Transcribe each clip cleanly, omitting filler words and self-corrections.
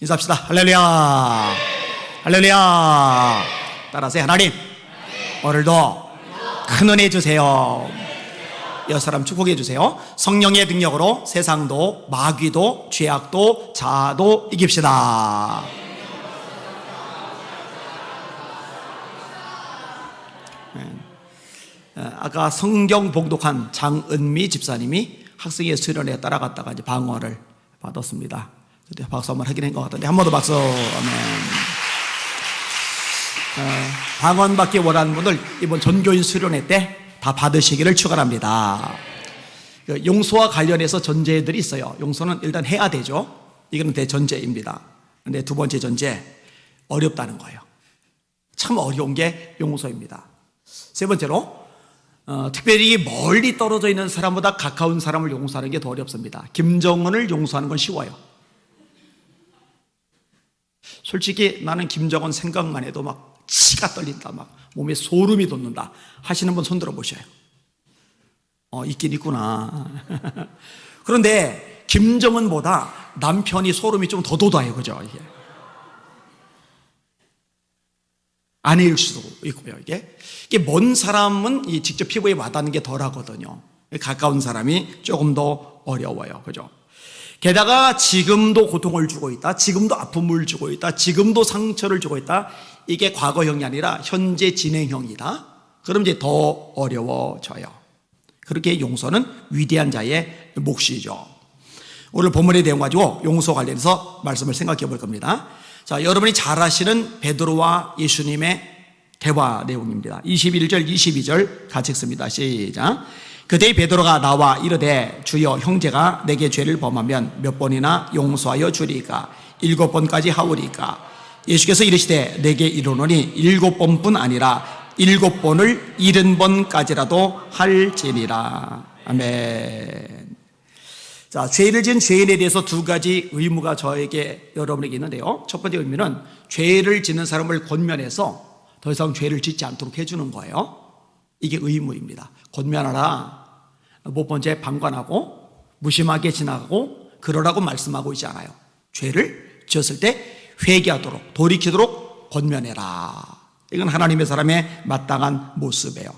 인사합시다. 할렐루야. 할렐루야. 따라하세요. 하나님, 오늘도 큰 은혜 주세요. 여러 사람 축복해 주세요. 성령의 능력으로 세상도 마귀도 죄악도 자아도 이깁시다. 아까 성경 봉독한 장은미 집사님이 학생의 수련회에 따라갔다가 이제 방언을 받았습니다. 그때 박수 한번 하긴 한 것 같은데 한 번 더 박수. 아멘. 방언 받기 원하는 분들 이번 전교인 수련회 때 다 받으시기를 축원합니다. 용서와 관련해서 전제들이 있어요. 용서는 일단 해야 되죠. 이거는 대전제입니다. 근데 두 번째 전제, 어렵다는 거예요. 참 어려운 게 용서입니다. 세 번째로 특별히 멀리 떨어져 있는 사람보다 가까운 사람을 용서하는 게 더 어렵습니다. 김정은을 용서하는 건 쉬워요. 솔직히 나는 김정은 생각만 해도 막 치가 떨린다, 막 몸에 소름이 돋는다 하시는 분 손 들어 보셔요. 있긴 있구나. 그런데 김정은보다 남편이 소름이 좀 더 돋아요. 그죠? 이게 아내일 수도 있고요. 이게 먼 사람은 직접 피부에 와닿는 게 덜 하거든요. 가까운 사람이 조금 더 어려워요. 그죠? 게다가 지금도 고통을 주고 있다, 지금도 아픔을 주고 있다, 지금도 상처를 주고 있다, 이게 과거형이 아니라 현재 진행형이다. 그럼 이제 더 어려워져요. 그렇게 용서는 위대한 자의 몫이죠. 오늘 본문의 내용 가지고 용서 관련해서 말씀을 생각해 볼 겁니다. 자, 여러분이 잘 아시는 베드로와 예수님의 대화 내용입니다. 21절 22절 같이 읽습니다. 시작. 그때 베드로가 나와 이르되 주여, 형제가 내게 죄를 범하면 몇 번이나 용서하여 주리까? 7번까지 하오리까? 예수께서 이르시되 내게 이르노니 7번뿐 아니라 7번을 70번까지라도 할지니라. 아멘. 자, 죄를 지은 죄인에 대해서 두 가지 의무가 저에게, 여러분에게 있는데요. 첫 번째 의무는 죄를 짓는 사람을 권면해서 더 이상 죄를 짓지 않도록 해주는 거예요. 이게 의무입니다. 권면하라. 못 본 죄 방관하고 무심하게 지나가고 그러라고 말씀하고 있지 않아요. 죄를 지었을 때 회개하도록, 돌이키도록 권면해라. 이건 하나님의 사람의 마땅한 모습이에요.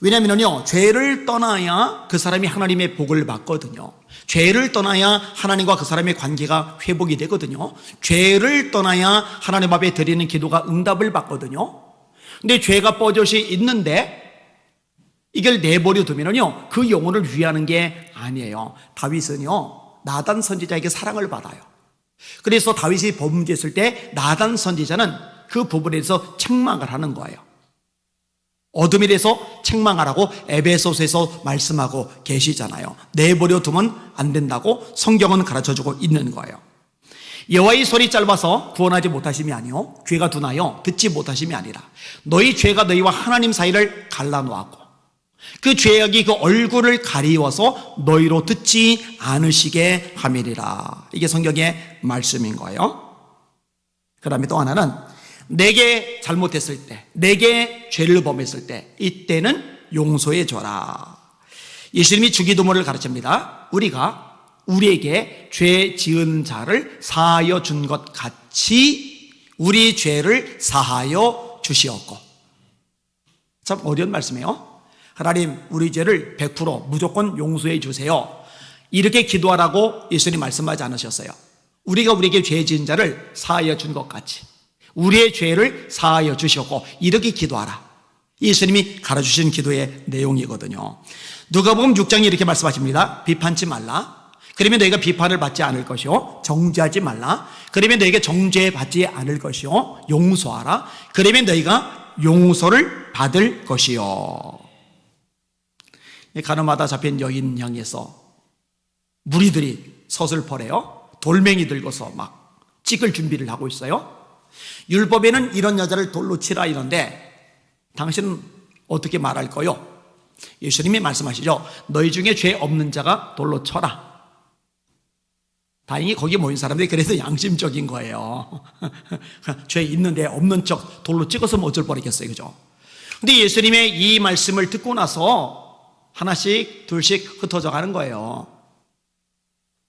왜냐면요, 죄를 떠나야 그 사람이 하나님의 복을 받거든요. 죄를 떠나야 하나님과 그 사람의 관계가 회복이 되거든요. 죄를 떠나야 하나님 앞에 드리는 기도가 응답을 받거든요. 근데 죄가 버젓이 있는데 이걸 내버려 두면요, 그 영혼을 위하는 게 아니에요. 다윗은요, 나단 선지자에게 사랑을 받아요. 그래서 다윗이 범죄했을 때 나단 선지자는 그 부분에 대해서 책망을 하는 거예요. 어둠에 대해서 책망하라고 에베소서에서 말씀하고 계시잖아요. 내버려 두면 안 된다고 성경은 가르쳐주고 있는 거예요. 여호와의 손이 짧아서 구원하지 못하심이 아니요, 죄가 두나요 듣지 못하심이 아니라 너희 죄가 너희와 하나님 사이를 갈라놓았고 그 죄악이 그 얼굴을 가리워서 너희로 듣지 않으시게 함이리라. 이게 성경의 말씀인 거예요. 그 다음에 또 하나는 내게 잘못했을 때, 내게 죄를 범했을 때, 이때는 용서해 줘라. 예수님이 주기도문을 가르칩니다. 우리가 우리에게 죄 지은 자를 사하여 준 것 같이 우리 죄를 사하여 주시옵고. 참 어려운 말씀이에요. 하나님, 우리 죄를 100% 무조건 용서해 주세요. 이렇게 기도하라고 예수님 말씀하지 않으셨어요. 우리가 우리에게 죄 지은 자를 사하여 준 것 같이 우리의 죄를 사하여 주시옵고, 이렇게 기도하라. 예수님이 가르쳐주신 기도의 내용이거든요. 누가복음 6장에 이렇게 말씀하십니다. 비판치 말라. 그러면 너희가 비판을 받지 않을 것이요, 정죄하지 말라. 그러면 너희가 정죄받지 않을 것이요, 용서하라. 그러면 너희가 용서를 받을 것이요. 가늠하다 잡힌 여인 향해서 무리들이 서슬퍼래요. 돌멩이 들고서 막 찍을 준비를 하고 있어요. 율법에는 이런 여자를 돌로 치라 이런데 당신은 어떻게 말할 거요? 예수님이 말씀하시죠. 너희 중에 죄 없는 자가 돌로 쳐라. 다행히 거기 모인 사람들이 그래서 양심적인 거예요. 죄 있는데 없는 척 돌로 찍어서 뭐 어쩔 뻔했겠어요. 그죠? 근데 예수님의 이 말씀을 듣고 나서 하나씩 둘씩 흩어져 가는 거예요.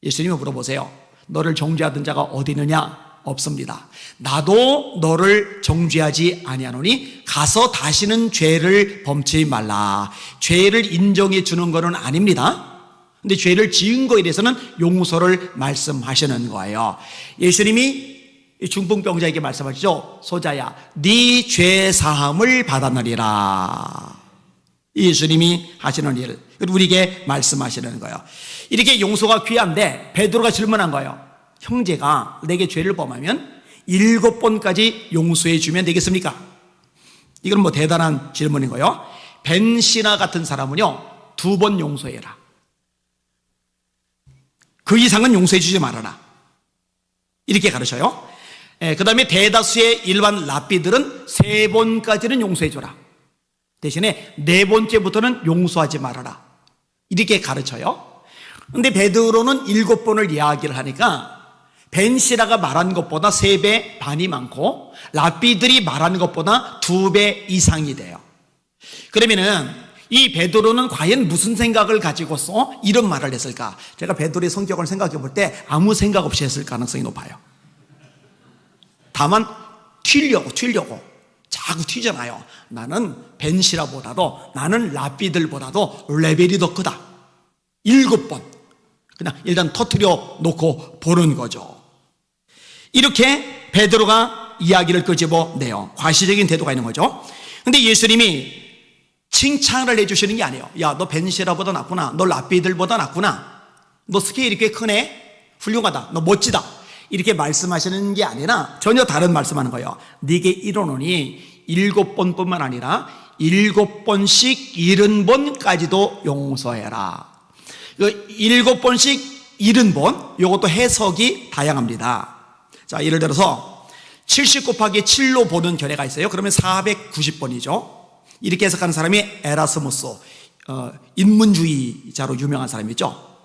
예수님이 물어보세요. 너를 정죄하던 자가 어디 있느냐? 없습니다. 나도 너를 정죄하지 아니하노니 가서 다시는 죄를 범치 말라. 죄를 인정해 주는 것은 아닙니다. 근데 죄를 지은 거에 대해서는 용서를 말씀하시는 거예요. 예수님이 중풍병자에게 말씀하시죠. 소자야, 네 죄 사함을 받았느니라. 예수님이 하시는 일, 우리에게 말씀하시는 거예요. 이렇게 용서가 귀한데 베드로가 질문한 거예요. 형제가 내게 죄를 범하면 7번까지 용서해 주면 되겠습니까? 이건 뭐 대단한 질문인 거예요. 벤시나 같은 사람은요 2번 용서해라. 그 이상은 용서해 주지 말아라. 이렇게 가르쳐요. 그 다음에 대다수의 일반 랍비들은 3번까지는 용서해 줘라. 대신에 4번째부터는 용서하지 말아라. 이렇게 가르쳐요. 근데 베드로는 7번을 이야기를 하니까 벤시라가 말한 것보다 3배 반이 많고 랍비들이 말한 것보다 2배 이상이 돼요. 그러면은 이 베드로는 과연 무슨 생각을 가지고서 이런 말을 했을까? 제가 베드로의 성격을 생각해 볼 때 아무 생각 없이 했을 가능성이 높아요. 다만 튀려고 자꾸 튀잖아요. 나는 벤시라보다도, 나는 랍비들보다도 레벨이 더 크다. 7번 그냥 일단 터뜨려 놓고 보는 거죠. 이렇게 베드로가 이야기를 끄집어내요. 과시적인 태도가 있는 거죠. 근데 예수님이 칭찬을 해주시는 게 아니에요. 야, 너 벤시라보다 낫구나. 너 랍비들보다 낫구나. 너 스케일이 꽤 크네. 훌륭하다. 너 멋지다. 이렇게 말씀하시는 게 아니라 전혀 다른 말씀하는 거예요. 네게 이르노니 7번뿐만 아니라 7번씩 70번까지도 용서해라. 7번씩 70번, 이것도 해석이 다양합니다. 자, 예를 들어서 70 곱하기 7로 보는 견해가 있어요. 그러면 490번이죠. 이렇게 해석하는 사람이 에라스무스, 인문주의자로 유명한 사람이죠.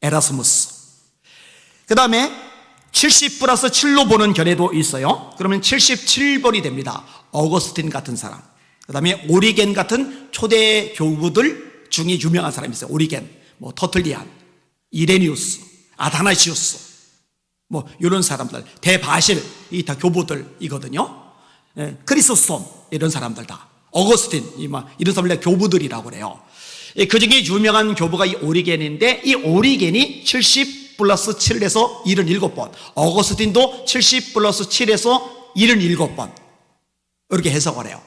에라스무스. 그 다음에 70 플러스 7로 보는 견해도 있어요. 그러면 77번이 됩니다. 어거스틴 같은 사람. 그 다음에 오리겐 같은 초대 교부들 중에 유명한 사람이 있어요. 오리겐, 뭐 터틀리안, 이레니우스, 아다나시우스, 뭐 이런 사람들, 대바실, 이 다 교부들이거든요. 크리소스톰 이런 사람들 다, 어거스틴 이런 사람들 교부들이라고 그래요. 그 중에 유명한 교부가 이 오리겐인데, 이 오리겐이 70 플러스 7에서 77번, 어거스틴도 70 플러스 7에서 77번 이렇게 해석을 해요.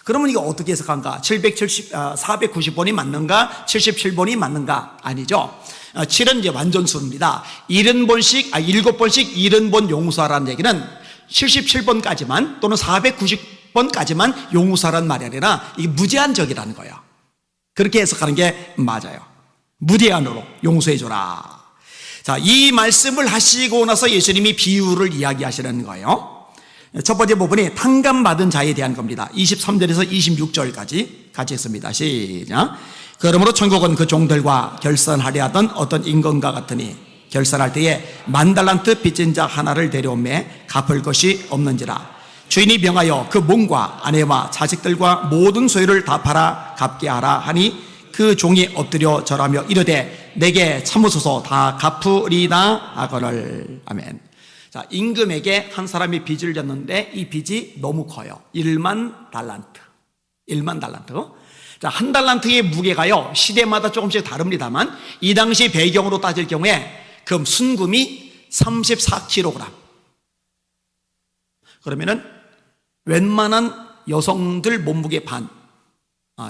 그러면 이거 어떻게 해석한가? 490번이 맞는가? 77번이 맞는가? 아니죠. 7은 이제 완전수입니다. 7번씩 70번 용서하라는 얘기는 77번까지만 또는 490번까지만 용서하라는 말이 아니라 이게 무제한적이라는 거예요. 그렇게 해석하는 게 맞아요. 무제한으로 용서해줘라. 자, 이 말씀을 하시고 나서 예수님이 비유를 이야기하시는 거예요. 첫 번째 부분이 탕감받은 자에 대한 겁니다. 23절에서 26절까지 같이 읽습니다. 시작. 그러므로 천국은 그 종들과 결산하려 하던 어떤 임금과 같으니 결산할 때에 10,000달란트 빚진 자 하나를 데려오매 갚을 것이 없는지라. 주인이 명하여 그 몸과 아내와 자식들과 모든 소유를 다 팔아 갚게 하라 하니 그 종이 엎드려 절하며 이르되 내게 참으소서 다 갚으리다 하거늘. 아멘. 자, 임금에게 한 사람이 빚을 졌는데 이 빚이 너무 커요. 10,000달란트. 10,000달란트. 자, 한 달란트의 무게가요, 시대마다 조금씩 다릅니다만 이 당시 배경으로 따질 경우에 그 순금이 34kg. 그러면은 웬만한 여성들 몸무게 반.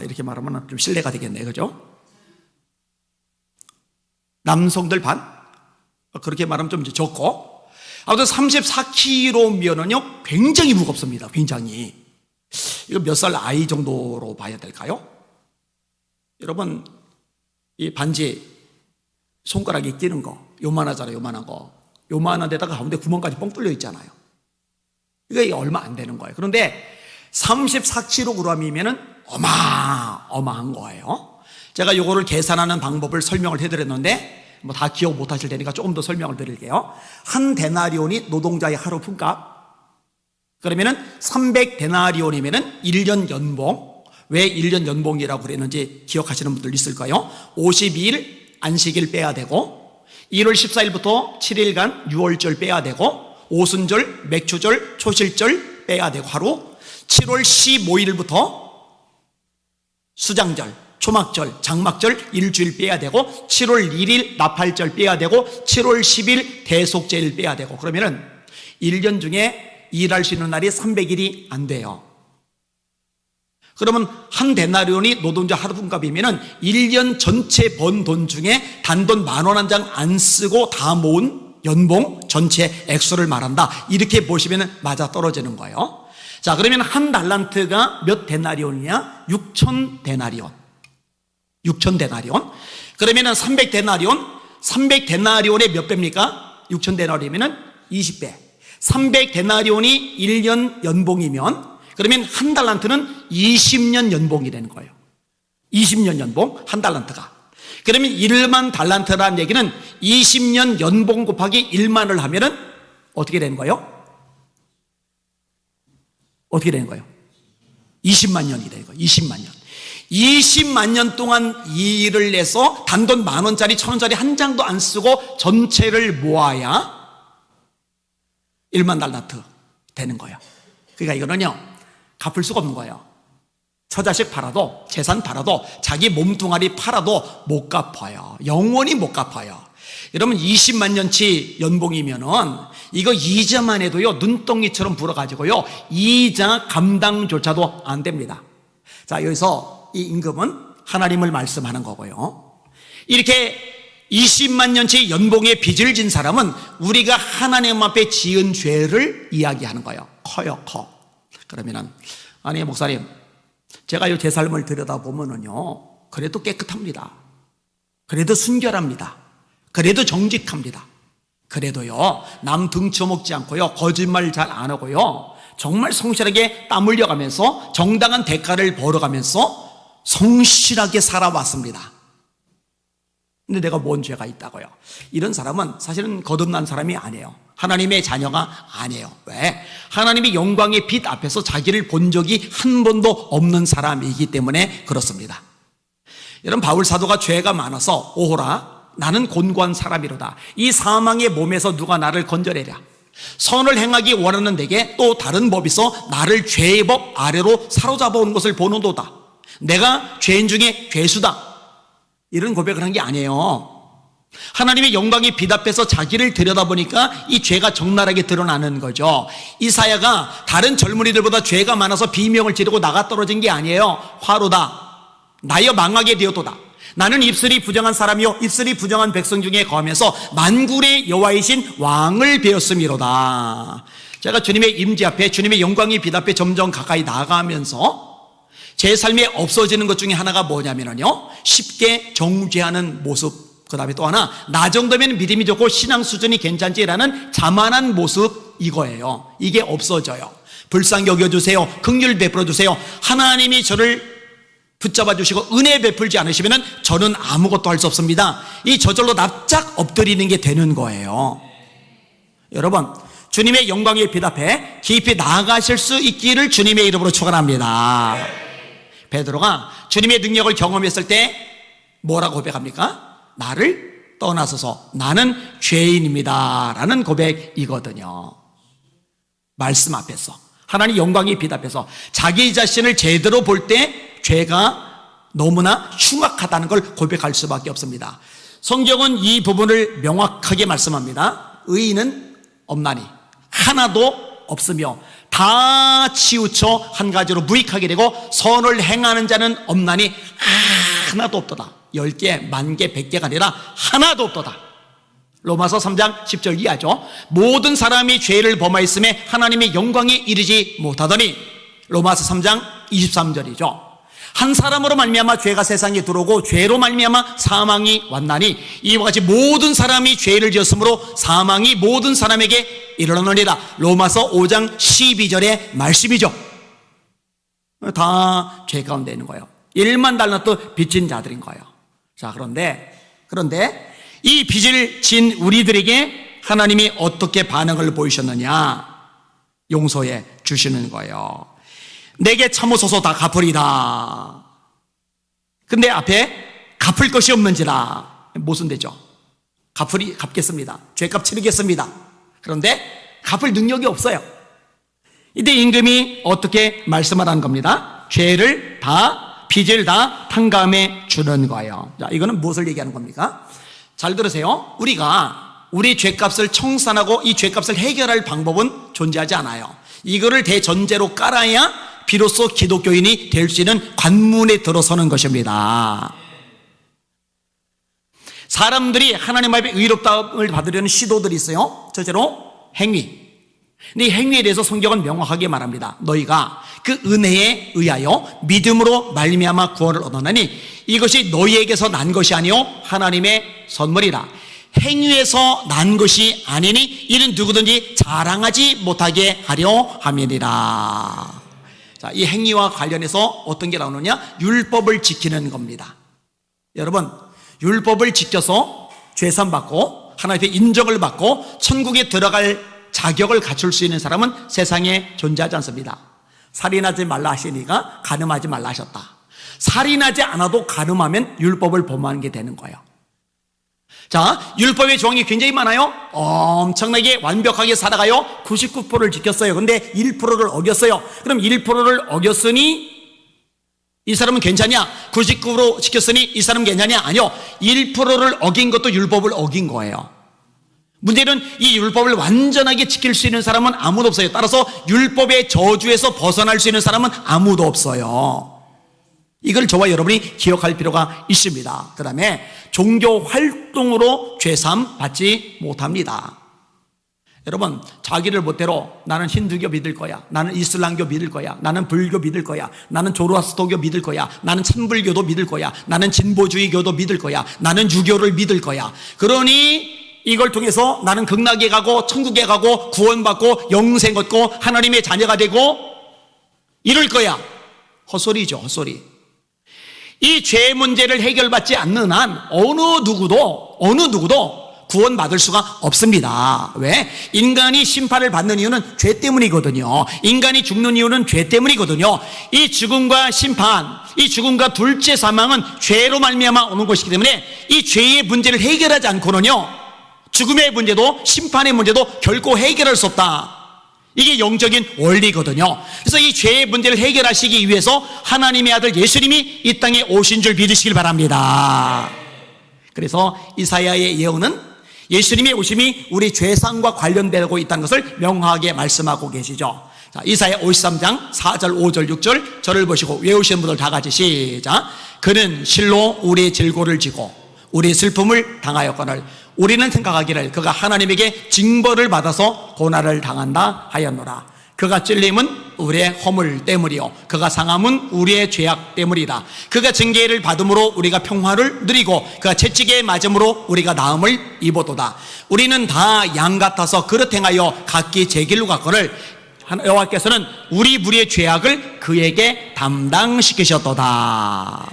이렇게 말하면 좀 신뢰가 되겠네요. 그죠? 남성들 반? 그렇게 말하면 좀 적고. 아무튼 34kg면은요, 굉장히 무겁습니다. 굉장히. 이거 몇 살 아이 정도로 봐야 될까요? 여러분, 이 반지 손가락에 끼는 거, 요만하잖아요. 요만한 거. 요만한 데다가 가운데 구멍까지 뻥 뚫려 있잖아요. 이게 얼마 안 되는 거예요. 그런데 34kg이면은 어마어마한 거예요. 제가 요거를 계산하는 방법을 설명을 해드렸는데 뭐 다 기억 못 하실 테니까 조금 더 설명을 드릴게요. 한 데나리온이 노동자의 하루 품값. 그러면은 300데나리온이면은 1년 연봉. 왜 1년 연봉이라고 그랬는지 기억하시는 분들 있을까요? 52일 안식일 빼야 되고 1월 14일부터 7일간 6월절 빼야 되고 오순절, 맥추절, 초실절 빼야 되고 하루, 7월 15일부터 수장절, 초막절, 장막절 일주일 빼야 되고, 7월 1일 나팔절 빼야 되고, 7월 10일 대속제일 빼야 되고, 그러면은 1년 중에 일할 수 있는 날이 300일이 안 돼요. 그러면 한 데나리온이 노동자 하루분값이면은 1년 전체 번 돈 중에 단돈 10,000원 한 장 안 쓰고 다 모은 연봉 전체 액수를 말한다. 이렇게 보시면 맞아 떨어지는 거예요. 자, 그러면 한 달란트가 몇 데나리온이냐? 6,000데나리온. 6,000데나리온. 그러면은 300데나리온. 300데나리온의 몇 배입니까? 6,000데나리온이면은 20배. 300데나리온이 1년 연봉이면, 그러면 한 달란트는 20년 연봉이 되는 거예요. 20년 연봉, 한 달란트가. 그러면 1만 달란트라는 얘기는 20년 연봉 곱하기 1만을 하면은 어떻게 되는 거예요? 어떻게 되는 거예요? 20만 년이 되는 거예요. 20만 년. 20만 년 동안 이 일을 내서 단돈 10,000원짜리, 1,000원짜리 한 장도 안 쓰고 전체를 모아야 1만 달란트 되는 거예요. 그러니까 이거는요, 갚을 수가 없는 거예요. 처자식 팔아도, 재산 팔아도, 자기 몸뚱아리 팔아도 못 갚아요. 영원히 못 갚아요. 여러분 20만 년치 연봉이면은 이거 이자만 해도요 눈덩이처럼 불어가지고요 이자 감당조차도 안 됩니다. 자, 여기서 이 임금은 하나님을 말씀하는 거고요. 이렇게 20만 년치 연봉의 빚을 진 사람은 우리가 하나님 앞에 지은 죄를 이야기하는 거예요. 커요, 커. 그러면은, 아니 목사님, 제가 제 삶을 들여다보면은요 그래도 깨끗합니다. 그래도 순결합니다. 그래도 정직합니다. 그래도요 남 등쳐먹지 않고요 거짓말 잘 안 하고요 정말 성실하게 땀 흘려가면서 정당한 대가를 벌어가면서 성실하게 살아왔습니다. 근데 내가 뭔 죄가 있다고요? 이런 사람은 사실은 거듭난 사람이 아니에요. 하나님의 자녀가 아니에요. 왜? 하나님의 영광의 빛 앞에서 자기를 본 적이 한 번도 없는 사람이기 때문에 그렇습니다. 여러분, 바울 사도가 죄가 많아서 오호라 나는 곤고한 사람이로다. 이 사망의 몸에서 누가 나를 건져내랴. 선을 행하기 원하는 내게 또 다른 법이 있어 나를 죄의 법 아래로 사로잡아 오는 것을 보는도다. 내가 죄인 중에 죄수다. 이런 고백을 한 게 아니에요. 하나님의 영광의 빛 앞에서 자기를 들여다보니까 이 죄가 적나라하게 드러나는 거죠. 이사야가 다른 젊은이들보다 죄가 많아서 비명을 지르고 나가 떨어진 게 아니에요. 화로다. 나여 망하게 되었도다. 나는 입술이 부정한 사람이요 입술이 부정한 백성 중에 거하면서 만군의 여호와이신 왕을 배웠음이로다. 제가 주님의 임재 앞에, 주님의 영광의 빛 앞에 점점 가까이 나가면서 제 삶에 없어지는 것 중에 하나가 뭐냐면요 쉽게 정죄하는 모습, 그 다음에 또 하나 나 정도면 믿음이 좋고 신앙 수준이 괜찮지라는 자만한 모습, 이거예요. 이게 없어져요. 불쌍히 여겨주세요. 긍휼 베풀어주세요. 하나님이 저를 붙잡아 주시고 은혜 베풀지 않으시면 저는 아무것도 할 수 없습니다. 이 저절로 납작 엎드리는 게 되는 거예요. 여러분, 주님의 영광의 빛 앞에 깊이 나아가실 수 있기를 주님의 이름으로 축원합니다. 베드로가 주님의 능력을 경험했을 때 뭐라고 고백합니까? 나를 떠나소서 나는 죄인입니다 라는 고백이거든요. 말씀 앞에서, 하나님 영광의 빛 앞에서 자기 자신을 제대로 볼 때 죄가 너무나 흉악하다는 걸 고백할 수밖에 없습니다. 성경은 이 부분을 명확하게 말씀합니다. 의인은 없나니 하나도 없으며 다 치우쳐 한 가지로 무익하게 되고 선을 행하는 자는 없나니 하나도 없도다. 10개, 10,000개, 100개가 아니라 하나도 없도다. 로마서 3장 10절 이하죠. 모든 사람이 죄를 범하였음에 하나님의 영광에 이르지 못하더니 로마서 3장 23절이죠. 한 사람으로 말미암아 죄가 세상에 들어오고 죄로 말미암아 사망이 왔나니 이와 같이 모든 사람이 죄를 지었으므로 사망이 모든 사람에게 이르렀느니라. 로마서 5장 12절의 말씀이죠. 다 죄 가운데 있는 거예요. 1만 달란트 빚진 자들인 거예요. 자, 그런데 이 빚을 진 우리들에게 하나님이 어떻게 반응을 보이셨느냐? 용서해 주시는 거예요. 내게 참으소서 다 갚으리다. 근데 앞에 갚을 것이 없는지라. 무슨 되죠? 갚겠습니다. 죄값 치르겠습니다. 그런데 갚을 능력이 없어요. 이때 임금이 어떻게 말씀을 한 겁니다. 죄를 다, 빚을 다 탕감해 주는 거예요. 자, 이거는 무엇을 얘기하는 겁니까? 잘 들으세요. 우리가 우리 죄값을 청산하고 이 죄값을 해결할 방법은 존재하지 않아요. 이거를 대전제로 깔아야 비로소 기독교인이 될 수 있는 관문에 들어서는 것입니다. 사람들이 하나님 앞에 의롭다움을 받으려는 시도들이 있어요. 첫째로 행위. 근데 이 행위에 대해서 성경은 명확하게 말합니다. 너희가 그 은혜에 의하여 믿음으로 말미암아 구원을 얻었나니 이것이 너희에게서 난 것이 아니요 하나님의 선물이라. 행위에서 난 것이 아니니 이는 누구든지 자랑하지 못하게 하려 함이니라. 자, 이 행위와 관련해서 어떤 게 나오느냐? 율법을 지키는 겁니다. 여러분, 율법을 지켜서 죄산 받고 하나님의 인정을 받고 천국에 들어갈 자격을 갖출 수 있는 사람은 세상에 존재하지 않습니다. 살인하지 말라 하시니까 간음하지 말라 하셨다. 살인하지 않아도 간음하면 율법을 범하는 게 되는 거예요. 자, 율법의 조항이 굉장히 많아요. 엄청나게 완벽하게 살아가요. 99%를 지켰어요. 근데 1%를 어겼어요. 그럼 1%를 어겼으니 이 사람은 괜찮냐? 99% 지켰으니 이 사람은 괜찮냐? 아니요. 1%를 어긴 것도 율법을 어긴 거예요. 문제는 이 율법을 완전하게 지킬 수 있는 사람은 아무도 없어요. 따라서 율법의 저주에서 벗어날 수 있는 사람은 아무도 없어요. 이걸 저와 여러분이 기억할 필요가 있습니다. 그 다음에 종교 활동으로 죄삼 받지 못합니다. 여러분, 자기를 멋대로 나는 힌두교 믿을 거야, 나는 이슬람교 믿을 거야, 나는 불교 믿을 거야, 나는 조로아스터교 믿을 거야, 나는 참불교도 믿을 거야, 나는 진보주의교도 믿을 거야, 나는 유교를 믿을 거야. 그러니 이걸 통해서 나는 극락에 가고 천국에 가고 구원받고 영생 얻고 하나님의 자녀가 되고 이럴 거야. 헛소리죠, 헛소리. 이 죄 문제를 해결받지 않는 한 어느 누구도 구원받을 수가 없습니다. 왜? 인간이 심판을 받는 이유는 죄 때문이거든요. 인간이 죽는 이유는 죄 때문이거든요. 이 죽음과 심판, 이 죽음과 둘째 사망은 죄로 말미암아 오는 것이기 때문에 이 죄의 문제를 해결하지 않고는요, 죽음의 문제도 심판의 문제도 결코 해결할 수 없다. 이게 영적인 원리거든요. 그래서 이 죄의 문제를 해결하시기 위해서 하나님의 아들 예수님이 이 땅에 오신 줄 믿으시길 바랍니다. 그래서 이사야의 예언은 예수님의 오심이 우리 죄상과 관련되고 있다는 것을 명확하게 말씀하고 계시죠. 자, 이사야 53장 4절 5절 6절 저를 보시고 외우시는 분들 다 같이 시작. 그는 실로 우리의 질고를 지고 우리의 슬픔을 당하였거늘 우리는 생각하기를 그가 하나님에게 징벌을 받아서 고난을 당한다 하였노라. 그가 찔림은 우리의 허물 때문이요 그가 상함은 우리의 죄악 때문이다. 그가 징계를 받음으로 우리가 평화를 누리고 그가 채찍에 맞음으로 우리가 나음을 입어도다. 우리는 다 양 같아서 그릇 행하여 각기 제 길로 갔거늘 여호와께서는 우리 무리의 죄악을 그에게 담당시키셨도다.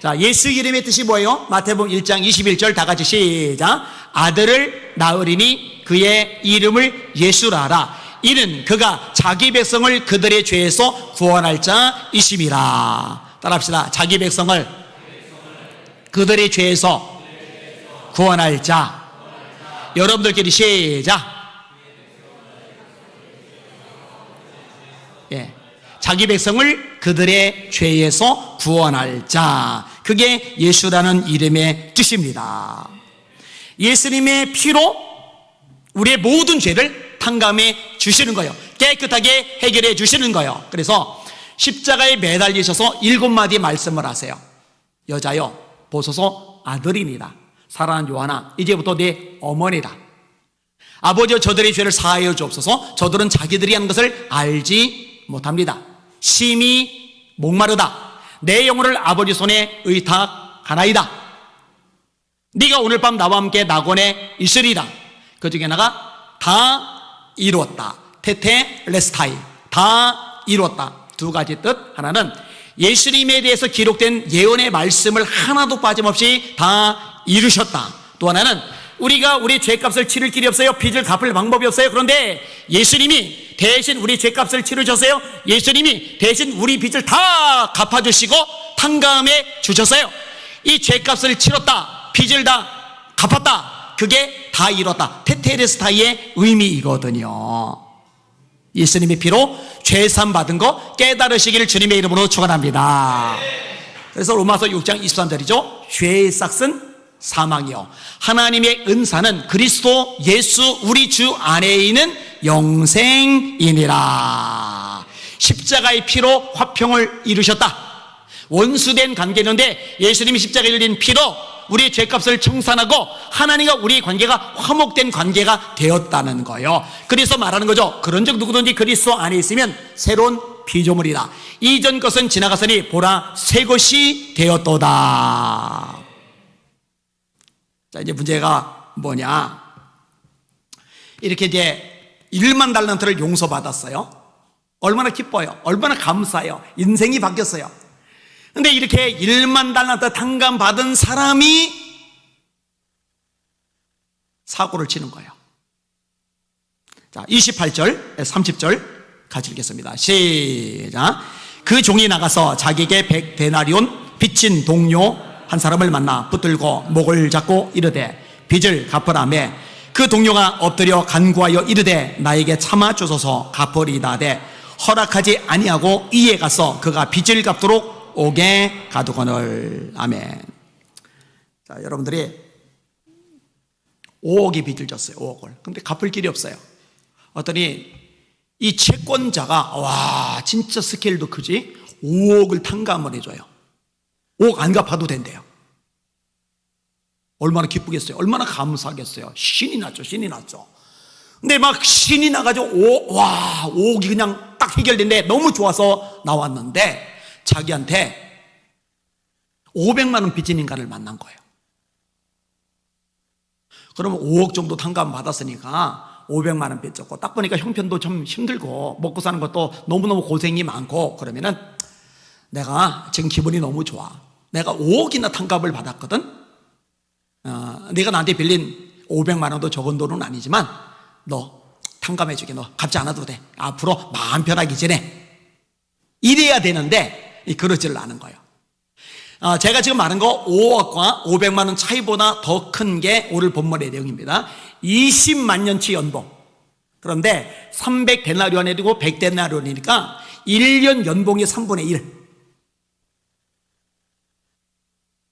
자, 예수 이름의 뜻이 뭐예요? 마태복음 1장 21절 다 같이 시작. 아들을 낳으리니 그의 이름을 예수라 하라. 이는 그가 자기 백성을 그들의 죄에서 구원할 자이심이라. 따라합시다. 자기 백성을 그들의 죄에서 구원할 자. 여러분들끼리 시작. 예. 자기 백성을 그들의 죄에서 구원할 자. 그게 예수라는 이름의 뜻입니다. 예수님의 피로 우리의 모든 죄를 탕감해 주시는 거예요. 깨끗하게 해결해 주시는 거예요. 그래서 십자가에 매달리셔서 7마디 말씀을 하세요. 여자여 보소서 아들이니라. 사랑하는 요한아 이제부터 내 어머니라. 아버지여 저들의 죄를 사하여 주옵소서. 저들은 자기들이 한 것을 알지 못합니다. 심히 목마르다. 내 영혼을 아버지 손에 의탁하나이다. 네가 오늘 밤 나와 함께 낙원에 있으리라. 그 중에 하나가 다 이루었다. 테테 레스타이. 다 이루었다. 두 가지 뜻. 하나는 예수님에 대해서 기록된 예언의 말씀을 하나도 빠짐없이 다 이루셨다. 또 하나는 우리가 우리 죄값을 치를 길이 없어요. 빚을 갚을 방법이 없어요. 그런데 예수님이 대신 우리 죄값을 치르셨어요. 예수님이 대신 우리 빚을 다 갚아주시고 탕감해 주셨어요. 이 죄값을 치렀다. 빚을 다 갚았다. 그게 다 이뤘다. 테텔레스타이의 의미이거든요. 예수님의 피로 죄산 받은 거 깨달으시기를 주님의 이름으로 축원합니다. 그래서 로마서 6장 23절이죠. 죄의 삭은 사망이요 하나님의 은사는 그리스도 예수 우리 주 안에 있는 영생이니라. 십자가의 피로 화평을 이루셨다. 원수된 관계였는데 예수님이 십자가에 흘린 피로 우리의 죄값을 청산하고 하나님과 우리의 관계가 화목된 관계가 되었다는 거예요. 그래서 말하는 거죠. 그런즉 누구든지 그리스도 안에 있으면 새로운 피조물이다. 이전 것은 지나갔으니 보라 새 것이 되었도다. 자, 이제 문제가 뭐냐? 이렇게 이제 1만 달란트를 용서받았어요. 얼마나 기뻐요. 얼마나 감사해요. 인생이 바뀌었어요. 근데 이렇게 1만 달란트 탕감받은 사람이 사고를 치는 거예요. 자, 28절, 30절 같이 읽겠습니다. 시작. 그 종이 나가서 자기에게 100데나리온 빚진 동료 한 사람을 만나 붙들고 목을 잡고 이르되 빚을 갚으라매 그 동료가 엎드려 간구하여 이르되 나에게 참아 주소서 갚으리다되 허락하지 아니하고 이에 가서 그가 빚을 갚도록 오게 가두거늘. 아멘. 자, 여러분들이 5억이 빚을 졌어요. 5억을. 근데 갚을 길이 없어요. 어떠니 이 채권자가 와 진짜 스케일도 크지 5억을 탕감을 해줘요. 5억 안 갚아도 된대요. 얼마나 기쁘겠어요. 얼마나 감사하겠어요. 신이 났죠. 신이 났죠. 근데 막 신이 나가지고 5억이 그냥 딱 해결된데 너무 좋아서 나왔는데 자기한테 500만 원 빚진 인간을 만난 거예요. 그러면 5억 정도 탕감 받았으니까 500만 원 빚졌고 딱 보니까 형편도 좀 힘들고 먹고 사는 것도 너무너무 고생이 많고 그러면은 내가 지금 기분이 너무 좋아. 내가 5억이나 탕감을 받았거든. 네가 나한테 빌린 500만 원도 적은 돈은 아니지만 너 탕감해주게. 너 갚지 않아도 돼. 앞으로 마음 편하기 전에. 이래야 되는데 그러지를 않은 거예요. 제가 지금 말한 거 5억과 500만 원 차이보다 더 큰 게 오늘 본문의 내용입니다. 20만 년치 연봉. 그런데 300데나리온이고 100데나리온이니까 1년 연봉의 3분의 1.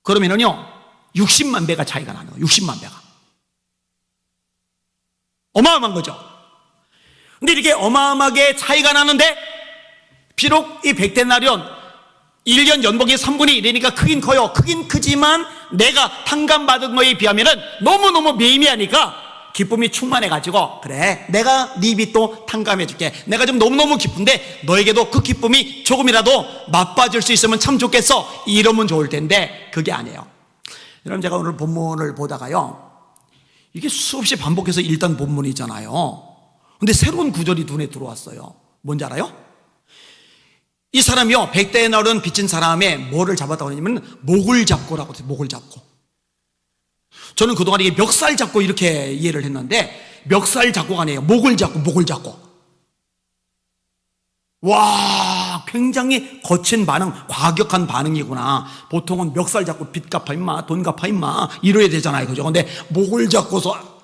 그러면은요 60만 배가 차이가 나는 거예요. 60만 배가. 어마어마한 거죠. 근데 이렇게 어마어마하게 차이가 나는데 비록 이 100데나리온 1년 연봉이 3분의 1이니까 크긴 커요. 크긴 크지만 내가 탕감받은 거에 비하면 너무너무 미미하니까 기쁨이 충만해가지고 그래 내가 네 빚도 탕감해줄게. 내가 좀 너무너무 기쁜데 너에게도 그 기쁨이 조금이라도 맛봐줄 수 있으면 참 좋겠어. 이러면 좋을 텐데 그게 아니에요. 여러분 제가 오늘 본문을 보다가요 이게 수없이 반복해서 읽던 본문이잖아요. 근데 새로운 구절이 눈에 들어왔어요. 뭔지 알아요? 이 사람이요 100데나리온 빚진 사람의 뭐를 잡았다고 하냐면 목을 잡고라고 해요. 목을 잡고. 저는 그동안 이게 멱살 잡고 이렇게 이해를 했는데 멱살 잡고가 아니에요. 목을 잡고. 와 굉장히 거친 반응, 과격한 반응이구나. 보통은 멱살 잡고 빚 갚아 임마, 돈 갚아 임마 이래야 되잖아요. 그죠? 근데 목을 잡고서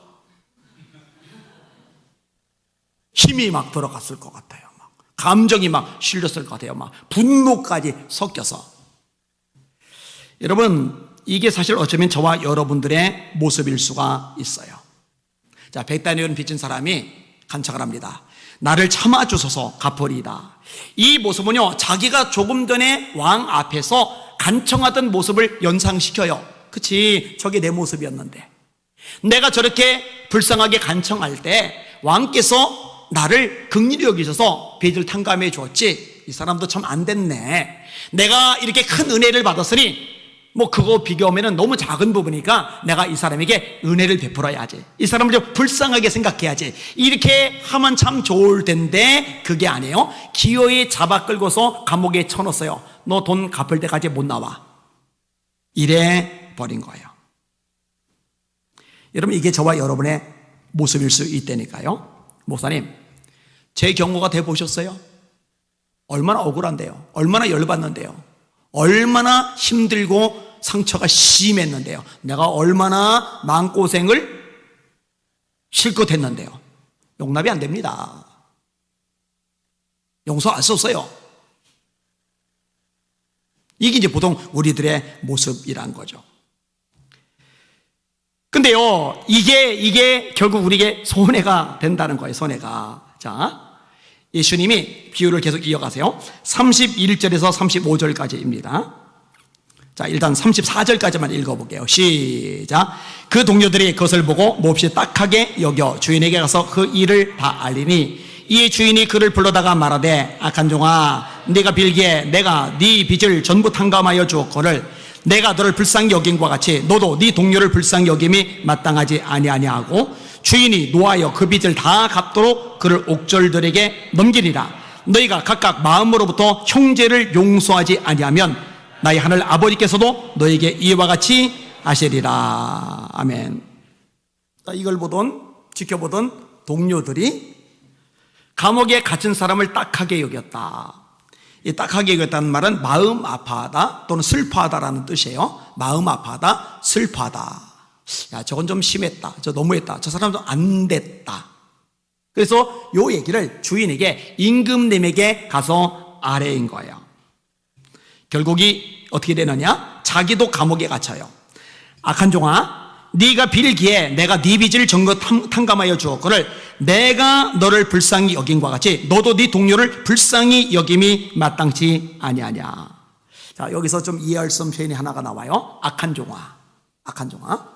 힘이 막 들어갔을 것 같아요. 감정이 막 실렸을 것 같아요. 막 분노까지 섞여서. 여러분 이게 사실 어쩌면 저와 여러분들의 모습일 수가 있어요. 자 100데나리온 빚진 사람이 간청을 합니다. 나를 참아주소서 갚으리이다. 이 모습은요 자기가 조금 전에 왕 앞에서 간청하던 모습을 연상시켜요. 그치 저게 내 모습이었는데 내가 저렇게 불쌍하게 간청할 때 왕께서 나를 긍휼히 여기셔서 빚을 탕감해 주었지. 이 사람도 참 안 됐네. 내가 이렇게 큰 은혜를 받았으니 뭐 그거 비교하면 너무 작은 부분이니까 내가 이 사람에게 은혜를 베풀어야지. 이 사람을 좀 불쌍하게 생각해야지. 이렇게 하면 참 좋을 텐데 그게 아니에요. 기어이 잡아 끌고서 감옥에 쳐넣었어요. 너 돈 갚을 때까지 못 나와. 이래 버린 거예요. 여러분 이게 저와 여러분의 모습일 수 있다니까요. 목사님 제 경우가 돼보셨어요? 얼마나 억울한데요. 얼마나 열받는데요. 얼마나 힘들고 상처가 심했는데요. 내가 얼마나 마음고생을 실컷 했는데요. 용납이 안 됩니다. 용서할 수 없어요. 이게 이제 보통 우리들의 모습이란 거죠. 근데요, 이게 결국 우리에게 손해가 된다는 거예요, 손해가. 자, 예수님이 비유를 계속 이어가세요. 31절에서 35절까지입니다. 자, 일단 34절까지만 읽어볼게요. 시작. 그 동료들이 그것을 보고 몹시 딱하게 여겨 주인에게 가서 그 일을 다 알리니 이에 주인이 그를 불러다가 말하되 악한 종아, 네가 빌기에 내가 네 빚을 전부 탕감하여 주었거늘 내가 너를 불쌍히 여김과 같이 너도 네 동료를 불쌍히 여김이 마땅하지 아니하냐고 주인이 노하여 그 빚을 다 갚도록 그를 옥졸들에게 넘기리라. 너희가 각각 마음으로부터 형제를 용서하지 아니하면 나의 하늘 아버지께서도 너에게 이와 같이 하시리라. 아멘. 이걸 지켜보던 동료들이 감옥에 갇힌 사람을 딱하게 여겼다. 이 딱하게 여겼다는 말은 마음 아파하다 또는 슬퍼하다라는 뜻이에요. 마음 아파하다, 슬퍼하다. 야, 저건 좀 심했다. 저 너무했다. 저 사람도 안 됐다. 그래서 요 얘기를 주인에게, 임금님에게 가서 아뢰인 거예요. 결국이 어떻게 되느냐? 자기도 감옥에 갇혀요. 악한 종아, 네가 빌기에 내가 네 빚을 전부 탕감하여 주었거늘 내가 너를 불쌍히 여김과 같이 너도 네 동료를 불쌍히 여김이 마땅치 아니하냐. 자, 여기서 좀 이해할 수 없는 표현이 하나가 나와요. 악한 종아. 악한 종아.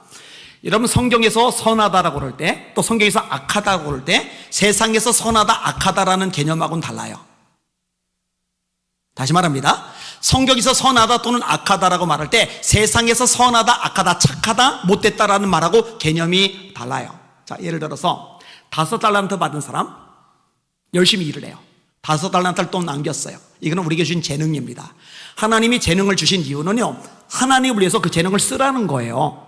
여러분, 성경에서 선하다라고 그럴 때, 또 성경에서 악하다고 그럴 때 세상에서 선하다, 악하다라는 개념하고는 달라요. 다시 말합니다. 성경에서 선하다 또는 악하다라고 말할 때 세상에서 선하다, 악하다, 착하다, 못됐다라는 말하고 개념이 달라요. 자, 예를 들어서 5달란트 받은 사람 열심히 일을 해요. 5달란트를 또 남겼어요. 이거는 우리에게 주신 재능입니다. 하나님이 재능을 주신 이유는요, 하나님을 위해서 그 재능을 쓰라는 거예요.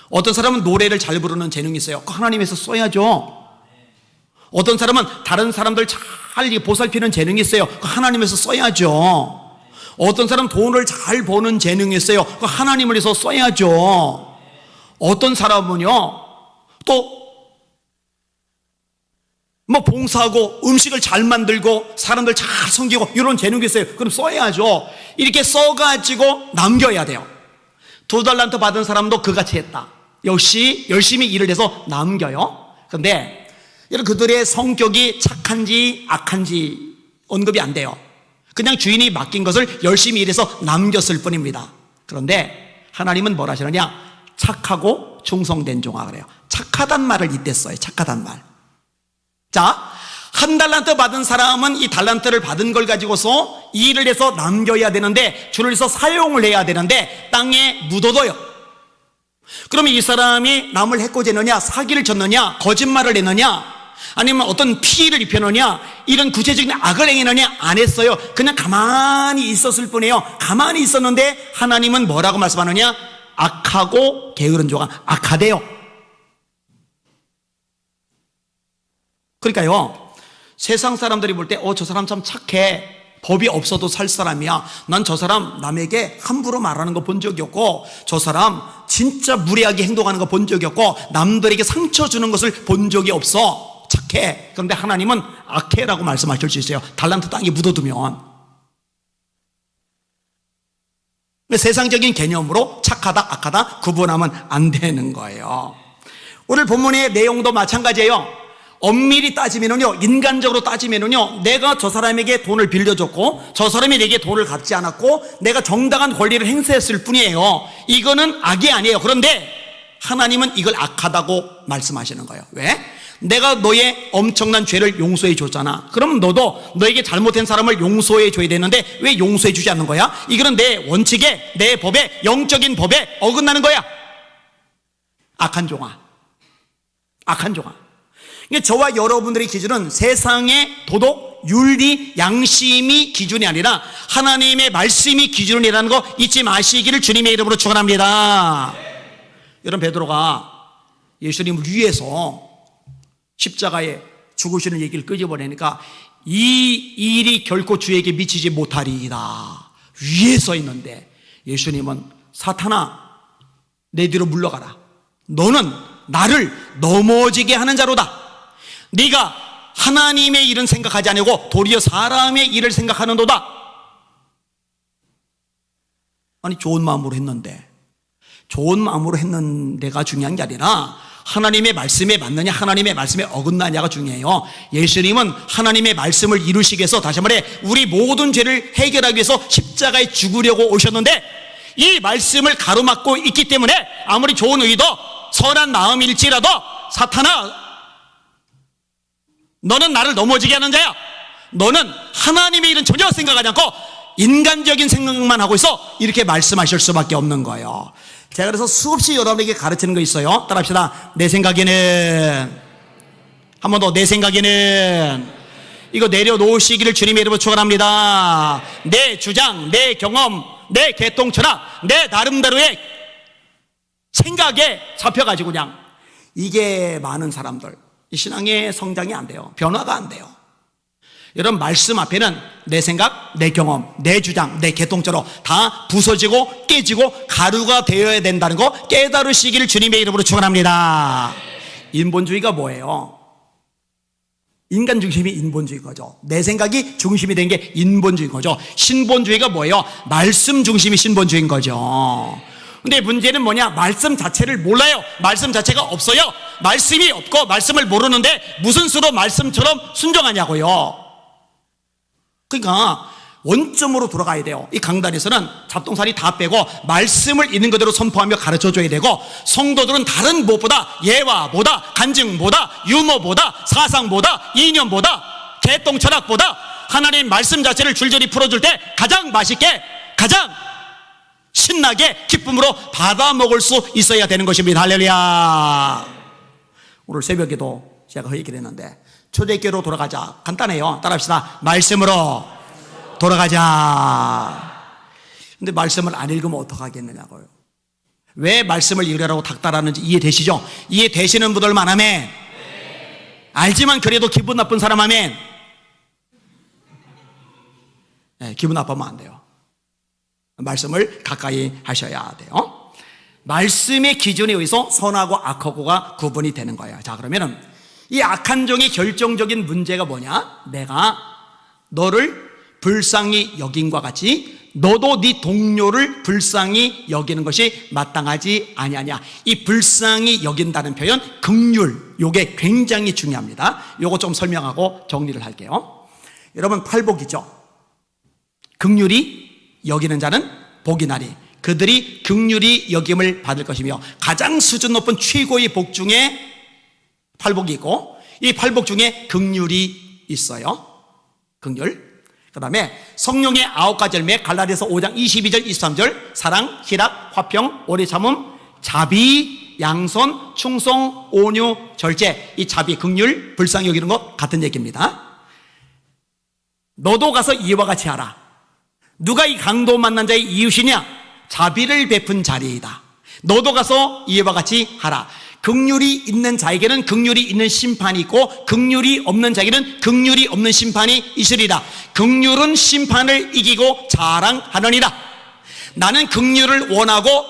어떤 사람은 노래를 잘 부르는 재능이 있어요. 그 하나님에서 써야죠. 어떤 사람은 다른 사람들 잘 보살피는 재능이 있어요. 그 하나님에서 써야죠. 어떤 사람은 돈을 잘 버는 재능이 있어요. 그 하나님을 위해서 써야죠. 어떤 사람은요, 또 봉사하고 음식을 잘 만들고 사람들 잘 섬기고 이런 재능이 있어요. 그럼 써야죠. 이렇게 써가지고 남겨야 돼요. 2달란트 받은 사람도 그같이 했다. 역시 열심히 일을 해서 남겨요. 그런데 그들의 성격이 착한지 악한지 언급이 안 돼요. 그냥 주인이 맡긴 것을 열심히 일해서 남겼을 뿐입니다. 그런데 하나님은 뭐라 하시느냐? 착하고 충성된 종아 그래요. 착하단 말을 이때 써요. 착하단 말. 자, 1달란트 받은 사람은 이 달란트를 받은 걸 가지고서 일을 해서 남겨야 되는데, 주를 위해서 사용을 해야 되는데 땅에 묻어둬요. 그러면 이 사람이 남을 해코지느냐, 사기를 쳤느냐, 거짓말을 했느냐, 아니면 어떤 피해를 입혔느냐, 이런 구체적인 악을 행했느냐? 안 했어요. 그냥 가만히 있었을 뿐이에요. 가만히 있었는데 하나님은 뭐라고 말씀하느냐? 악하고 게으른 종아, 악하대요. 그러니까요, 세상 사람들이 볼 때 저 사람 참 착해, 법이 없어도 살 사람이야, 난 저 사람 남에게 함부로 말하는 거 본 적이 없고, 저 사람 진짜 무례하게 행동하는 거 본 적이 없고, 남들에게 상처 주는 것을 본 적이 없어, 착해. 그런데 하나님은 악해라고 말씀하실 수 있어요. 달란트 땅에 묻어두면. 세상적인 개념으로 착하다, 악하다 구분하면 안 되는 거예요. 오늘 본문의 내용도 마찬가지예요. 엄밀히 따지면은요, 인간적으로 따지면은요, 내가 저 사람에게 돈을 빌려줬고 저 사람이 내게 돈을 갚지 않았고 내가 정당한 권리를 행사했을 뿐이에요. 이거는 악이 아니에요. 그런데 하나님은 이걸 악하다고 말씀하시는 거예요. 왜? 내가 너의 엄청난 죄를 용서해 줬잖아. 그럼 너도 너에게 잘못된 사람을 용서해 줘야 되는데 왜 용서해 주지 않는 거야? 이거는 내 원칙에, 내 법에, 영적인 법에 어긋나는 거야. 악한 종아. 악한 종아. 저와 여러분들의 기준은 세상의 도덕, 윤리, 양심이 기준이 아니라 하나님의 말씀이 기준이라는 거 잊지 마시기를 주님의 이름으로 축원합니다. 여러분, 베드로가 예수님을 위해서 십자가에 죽으시는 얘기를 끄집어내니까 이 일이 결코 주에게 미치지 못하리이다. 위에 서 있는데 예수님은 사탄아, 내 뒤로 물러가라. 너는 나를 넘어지게 하는 자로다. 네가 하나님의 일은 생각하지 아니고 도리어 사람의 일을 생각하는도다. 아니, 좋은 마음으로 했는데가 중요한 게 아니라 하나님의 말씀에 맞느냐 하나님의 말씀에 어긋나냐가 중요해요. 예수님은 하나님의 말씀을 이루시기 위해서, 다시 말해 우리 모든 죄를 해결하기 위해서 십자가에 죽으려고 오셨는데, 이 말씀을 가로막고 있기 때문에 아무리 좋은 의도 선한 마음일지라도 사탄아, 너는 나를 넘어지게 하는 자야. 너는 하나님의 일은 전혀 생각하지 않고 인간적인 생각만 하고 있어. 이렇게 말씀하실 수밖에 없는 거예요. 제가 그래서 수없이 여러분에게 가르치는 거 있어요. 따라합시다. 내 생각에는, 한 번 더, 내 생각에는 이거 내려놓으시기를 주님의 이름으로 축원합니다. 내 주장, 내 경험, 내 개똥 철학, 내 나름대로의 생각에 잡혀가지고 그냥, 이게 많은 사람들 이 신앙의 성장이 안 돼요. 변화가 안 돼요. 여러분, 말씀 앞에는 내 생각, 내 경험, 내 주장, 내 개똥처럼 다 부서지고 깨지고 가루가 되어야 된다는 거 깨달으시기를 주님의 이름으로 축원합니다. 인본주의가 뭐예요? 인간 중심이 인본주의 거죠. 내 생각이 중심이 된 게 인본주의 거죠. 신본주의가 뭐예요? 말씀 중심이 신본주의인 거죠. 근데 문제는 뭐냐? 말씀 자체를 몰라요. 말씀 자체가 없어요. 말씀이 없고 말씀을 모르는데 무슨 수로 말씀처럼 순종하냐고요. 그러니까 원점으로 돌아가야 돼요. 이 강단에서는 잡동사니 다 빼고 말씀을 있는 그대로 선포하며 가르쳐줘야 되고, 성도들은 다른 무엇보다 예화보다 간증보다 유머보다 사상보다 이념보다 개똥철학보다 하나님 말씀 자체를 줄줄이 풀어줄 때 가장 맛있게, 가장 신나게 기쁨으로 받아 먹을 수 있어야 되는 것입니다. 할렐루야. 오늘 새벽에도 제가 그 얘기를 했는데, 초대교회로 돌아가자. 간단해요. 따라합시다. 말씀으로 돌아가자. 근데 말씀을 안 읽으면 어떡하겠느냐고요. 왜 말씀을 읽으라고 닥달하는지 이해되시죠? 이해되시는 분들만 아멘. 알지만 그래도 기분 나쁜 사람 아멘. 네, 기분 나쁘면 안 돼요. 말씀을 가까이 하셔야 돼요. 말씀의 기준에 의해서 선하고 악하고가 구분이 되는 거예요. 자, 그러면은 이 악한 종의 결정적인 문제가 뭐냐? 내가 너를 불쌍히 여김과 같이 너도 네 동료를 불쌍히 여기는 것이 마땅하지 아니하냐. 이 불쌍히 여긴다는 표현, 긍휼, 요게 굉장히 중요합니다. 요거 좀 설명하고 정리를 할게요. 여러분, 팔복이죠. 긍휼히 여기는 자는 복이 나리, 그들이 긍휼히 여김을 받을 것이며, 가장 수준 높은 최고의 복 중에 팔복이 있고, 이 팔복 중에 긍휼이 있어요. 긍휼. 그 다음에 성령의 9가지 열매, 갈라디아서 5장 22절 23절, 사랑, 희락, 화평, 오래 참음, 자비, 양선, 충성, 온유, 절제. 이 자비, 긍휼, 불쌍히 여기는 것 같은 얘기입니다. 너도 가서 이와 같이 하라. 누가 이 강도 만난 자의 이웃이냐? 자비를 베푼 자리이다. 너도 가서 이와 같이 하라. 긍휼이 있는 자에게는 긍휼이 있는 심판이 있고, 긍휼이 없는 자에게는 긍휼이 없는 심판이 있으리라. 긍휼은 심판을 이기고 자랑하느니라. 나는 긍휼을 원하고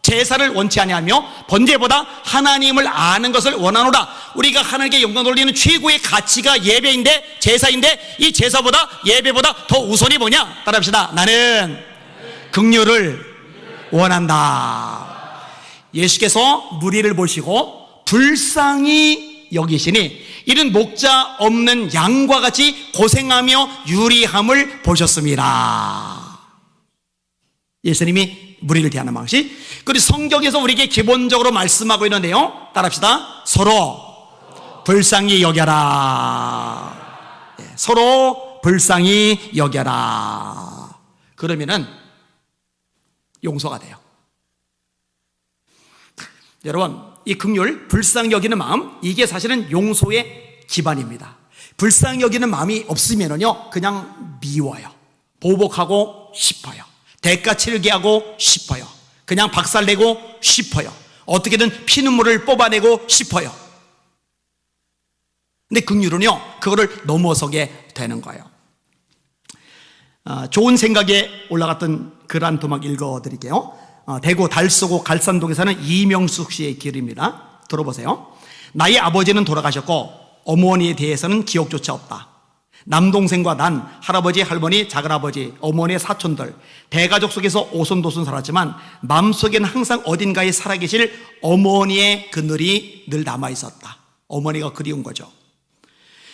제사를 원치 아니하며 번제보다 하나님을 아는 것을 원하노라. 우리가 하나님께 영광 돌리는 최고의 가치가 예배인데, 제사인데, 이 제사보다 예배보다 더 우선이 뭐냐? 따라합시다. 나는 긍휼을 원한다. 예수께서 무리를 보시고 불쌍히 여기시니 이는 목자 없는 양과 같이 고생하며 유리함을 보셨습니다. 예수님이 무리를 대하는 방식. 그리고 성경에서 우리에게 기본적으로 말씀하고 있는데요, 따라합시다. 서로 불쌍히 여겨라. 서로 불쌍히 여겨라. 그러면은 용서가 돼요. 여러분, 이 긍휼, 불쌍히 여기는 마음, 이게 사실은 용서의 기반입니다. 불쌍히 여기는 마음이 없으면은요, 그냥 미워요. 보복하고 싶어요. 대가 치르게 하고 싶어요. 그냥 박살내고 싶어요. 어떻게든 피눈물을 뽑아내고 싶어요. 근데 긍휼은요, 그거를 넘어서게 되는 거예요. 좋은 생각에 올라갔던 글 한 토막 읽어드릴게요. 대구 달서구 갈산동에 사는 이명숙 씨의 글입니다. 들어보세요. 나의 아버지는 돌아가셨고 어머니에 대해서는 기억조차 없다. 남동생과 난, 할아버지, 할머니, 작은아버지, 어머니의 사촌들, 대가족 속에서 오손도손 살았지만 마음속에는 항상 어딘가에 살아계실 어머니의 그늘이 늘 남아있었다. 어머니가 그리운 거죠.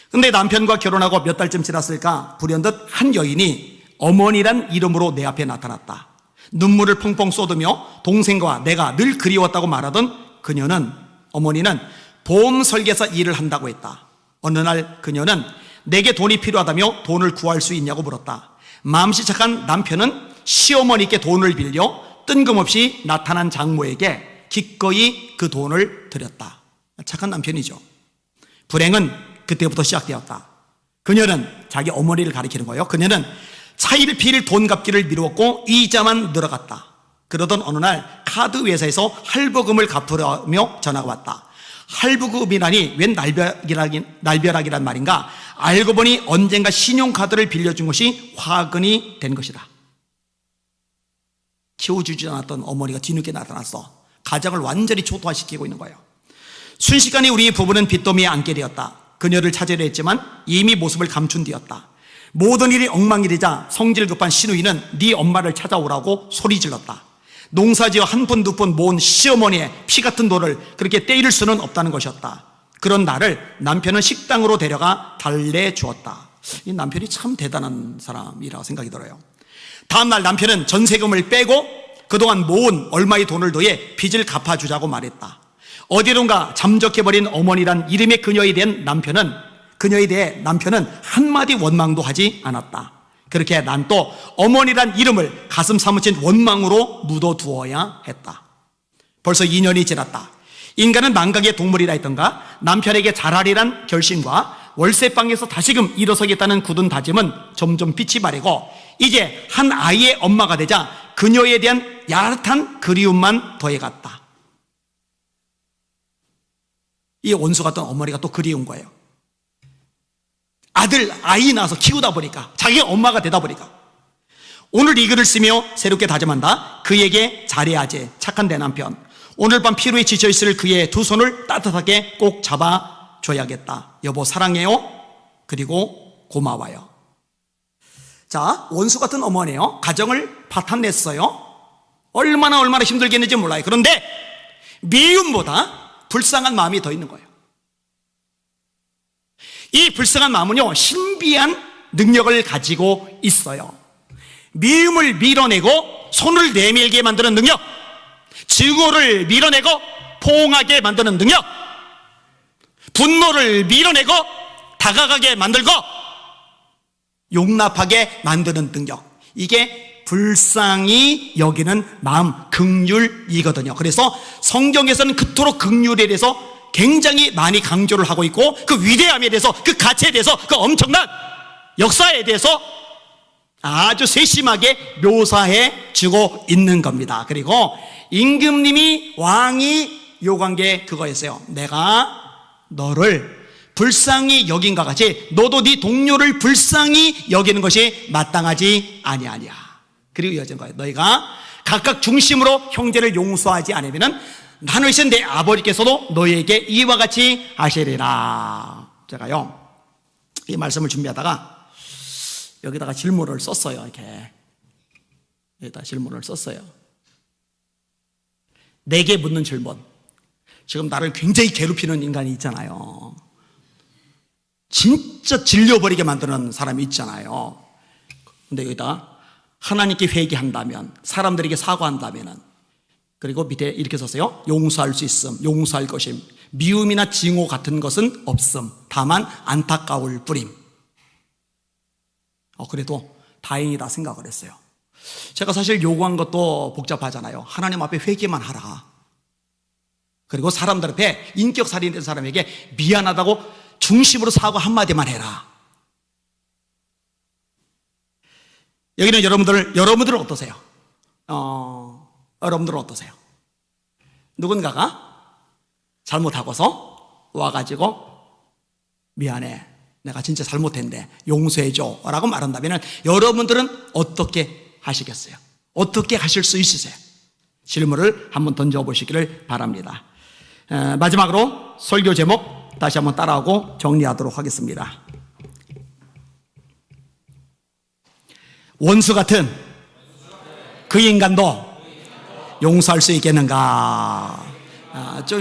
근데 남편과 결혼하고 몇 달쯤 지났을까 불현듯 한 여인이 어머니란 이름으로 내 앞에 나타났다. 눈물을 펑펑 쏟으며 동생과 내가 늘 그리웠다고 말하던 그녀는, 어머니는 보험 설계사 일을 한다고 했다. 어느 날 그녀는 내게 돈이 필요하다며 돈을 구할 수 있냐고 물었다. 마음씨 착한 남편은 시어머니께 돈을 빌려 뜬금없이 나타난 장모에게 기꺼이 그 돈을 드렸다. 착한 남편이죠. 불행은 그때부터 시작되었다. 그녀는 자기 어머니를 가리키는 거예요. 그녀는 차일 필 돈 갚기를 미루었고 이자만 늘어갔다. 그러던 어느 날 카드 회사에서 할부금을 갚으려며 전화가 왔다. 할부금이라니 웬 날벼락이란 말인가? 알고 보니 언젠가 신용카드를 빌려준 것이 화근이 된 것이다. 키워주지 않았던 어머니가 뒤늦게 나타났어. 가정을 완전히 초토화시키고 있는 거예요. 순식간에 우리 부부는 빚더미에 앉게 되었다. 그녀를 찾으려 했지만 이미 모습을 감춘 뒤였다. 모든 일이 엉망이 되자 성질 급한 시누이는 네 엄마를 찾아오라고 소리 질렀다. 농사지어 한 푼 두 푼 모은 시어머니의 피 같은 돈을 그렇게 떼일 수는 없다는 것이었다. 그런 나를 남편은 식당으로 데려가 달래주었다. 이 남편이 참 대단한 사람이라고 생각이 들어요. 다음날 남편은 전세금을 빼고 그동안 모은 얼마의 돈을 더해 빚을 갚아주자고 말했다. 어디론가 잠적해버린 어머니란 이름의 그녀에 대해 남편은 한마디 원망도 하지 않았다. 그렇게 난 또 어머니란 이름을 가슴 사무친 원망으로 묻어두어야 했다. 벌써 2년이 지났다. 인간은 망각의 동물이라 했던가? 남편에게 잘하리란 결심과 월세방에서 다시금 일어서겠다는 굳은 다짐은 점점 빛이 바래고 이제 한 아이의 엄마가 되자 그녀에 대한 야릇한 그리움만 더해갔다. 이 원수 같던 어머니가 또 그리운 거예요. 아이 낳아서 키우다 보니까, 자기 엄마가 되다 보니까 오늘 이 글을 쓰며 새롭게 다짐한다. 그에게 잘해야지. 착한 내 남편. 오늘 밤 피로에 지쳐있을 그의 두 손을 따뜻하게 꼭 잡아줘야겠다. 여보 사랑해요. 그리고 고마워요. 자, 원수 같은 어머니요. 가정을 파탄냈어요. 얼마나 힘들겠는지 몰라요. 그런데 미움보다 불쌍한 마음이 더 있는 거예요. 이 불쌍한 마음은요, 신비한 능력을 가지고 있어요. 미움을 밀어내고 손을 내밀게 만드는 능력, 증오를 밀어내고 포옹하게 만드는 능력, 분노를 밀어내고 다가가게 만들고 용납하게 만드는 능력, 이게 불쌍히 여기는 마음, 긍휼이거든요. 그래서 성경에서는 그토록 긍휼에 대해서 굉장히 많이 강조를 하고 있고 그 위대함에 대해서, 그 가치에 대해서, 그 엄청난 역사에 대해서 아주 세심하게 묘사해 주고 있는 겁니다. 그리고 임금님이, 왕이 요구한 게 그거였어요. 내가 너를 불쌍히 여긴과 같이 너도 네 동료를 불쌍히 여기는 것이 마땅하지 아니하냐. 그리고 이어진 거예요. 너희가 각각 중심으로 형제를 용서하지 않으면은 하늘이신 내 아버지께서도 너희에게 이와 같이 하시리라. 제가요, 이 말씀을 준비하다가 여기다가 질문을 썼어요. 여기다 질문을 썼어요. 내게 묻는 질문. 지금 나를 굉장히 괴롭히는 인간이 있잖아요. 진짜 질려버리게 만드는 사람이 있잖아요. 근데 여기다 하나님께 회개한다면, 사람들에게 사과한다면, 그리고 밑에 이렇게 썼어요. 용서할 수 있음, 용서할 것임, 미움이나 증오 같은 것은 없음, 다만 안타까울 뿐임. 그래도 다행이다 생각을 했어요. 제가 사실 요구한 것도 복잡하잖아요. 하나님 앞에 회개만 하라. 그리고 사람들 앞에 인격살인된 사람에게 미안하다고 중심으로 사과 한마디만 해라. 여기는 여러분들은 어떠세요? 여러분들은 어떠세요? 누군가가 잘못하고서 와가지고 미안해, 내가 진짜 잘못했는데 용서해줘 라고 말한다면 여러분들은 어떻게 하시겠어요? 어떻게 하실 수 있으세요? 질문을 한번 던져보시기를 바랍니다. 마지막으로 설교 제목 다시 한번 따라하고 정리하도록 하겠습니다. 원수 같은 그 인간도 용서할 수 있겠는가?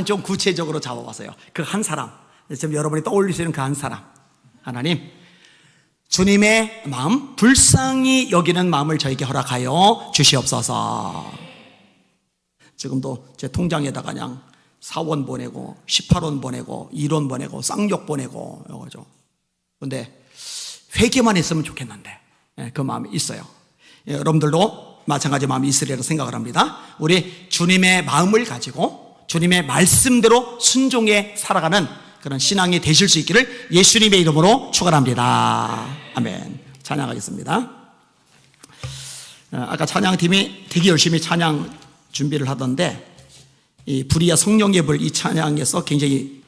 좀 구체적으로 잡아봤어요. 그 한 사람, 지금 여러분이 떠올릴 수 있는 그 한 사람. 하나님, 주님의 마음, 불쌍히 여기는 마음을 저에게 허락하여 주시옵소서. 지금도 제 통장에다가 그냥 4원 보내고 18원 보내고 1원 보내고 쌍욕 보내고 이거죠. 그런데 회개만 했으면 좋겠는데 그 마음이 있어요. 여러분들도 마찬가지 마음이 있으리라 생각을 합니다. 우리 주님의 마음을 가지고 주님의 말씀대로 순종해 살아가는 그런 신앙이 되실 수 있기를 예수님의 이름으로 축원합니다. 아멘. 찬양하겠습니다. 아까 찬양팀이 되게 열심히 찬양 준비를 하던데 이 불이야 성령의 불 이 찬양에서 굉장히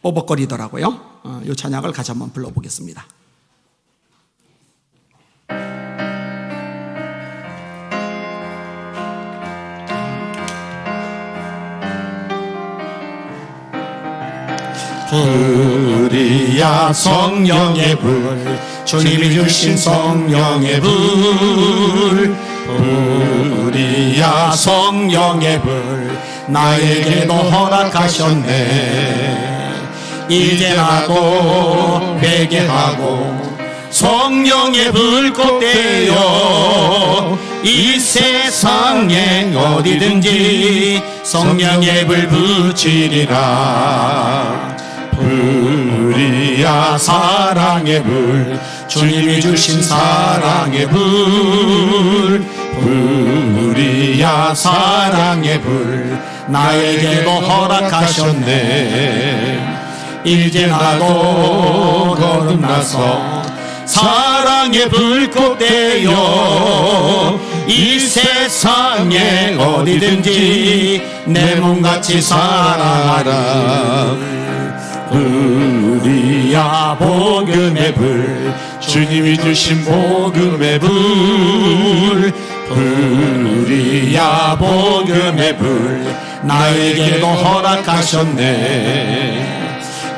뻐벅거리더라고요. 이 찬양을 같이 한번 불러보겠습니다. 불이야 성령의 불 주님이 주신 성령의 불 불이야 성령의 불 나에게도 허락하셨네. 이제 나도 회개하고 성령의 불꽃되어 이 세상에 어디든지 성령의 불 붙이리라. 불이야 사랑의 불 주님이 주신 사랑의 불 불이야 사랑의 불 나에게도 허락하셨네. 이제 나도 거듭나서 사랑의 불꽃되어 이 세상에 어디든지 내 몸같이 사랑하라. 불이야 복음의 불 주님이 주신 복음의 불 불이야 복음의 불 나에게도 허락하셨네.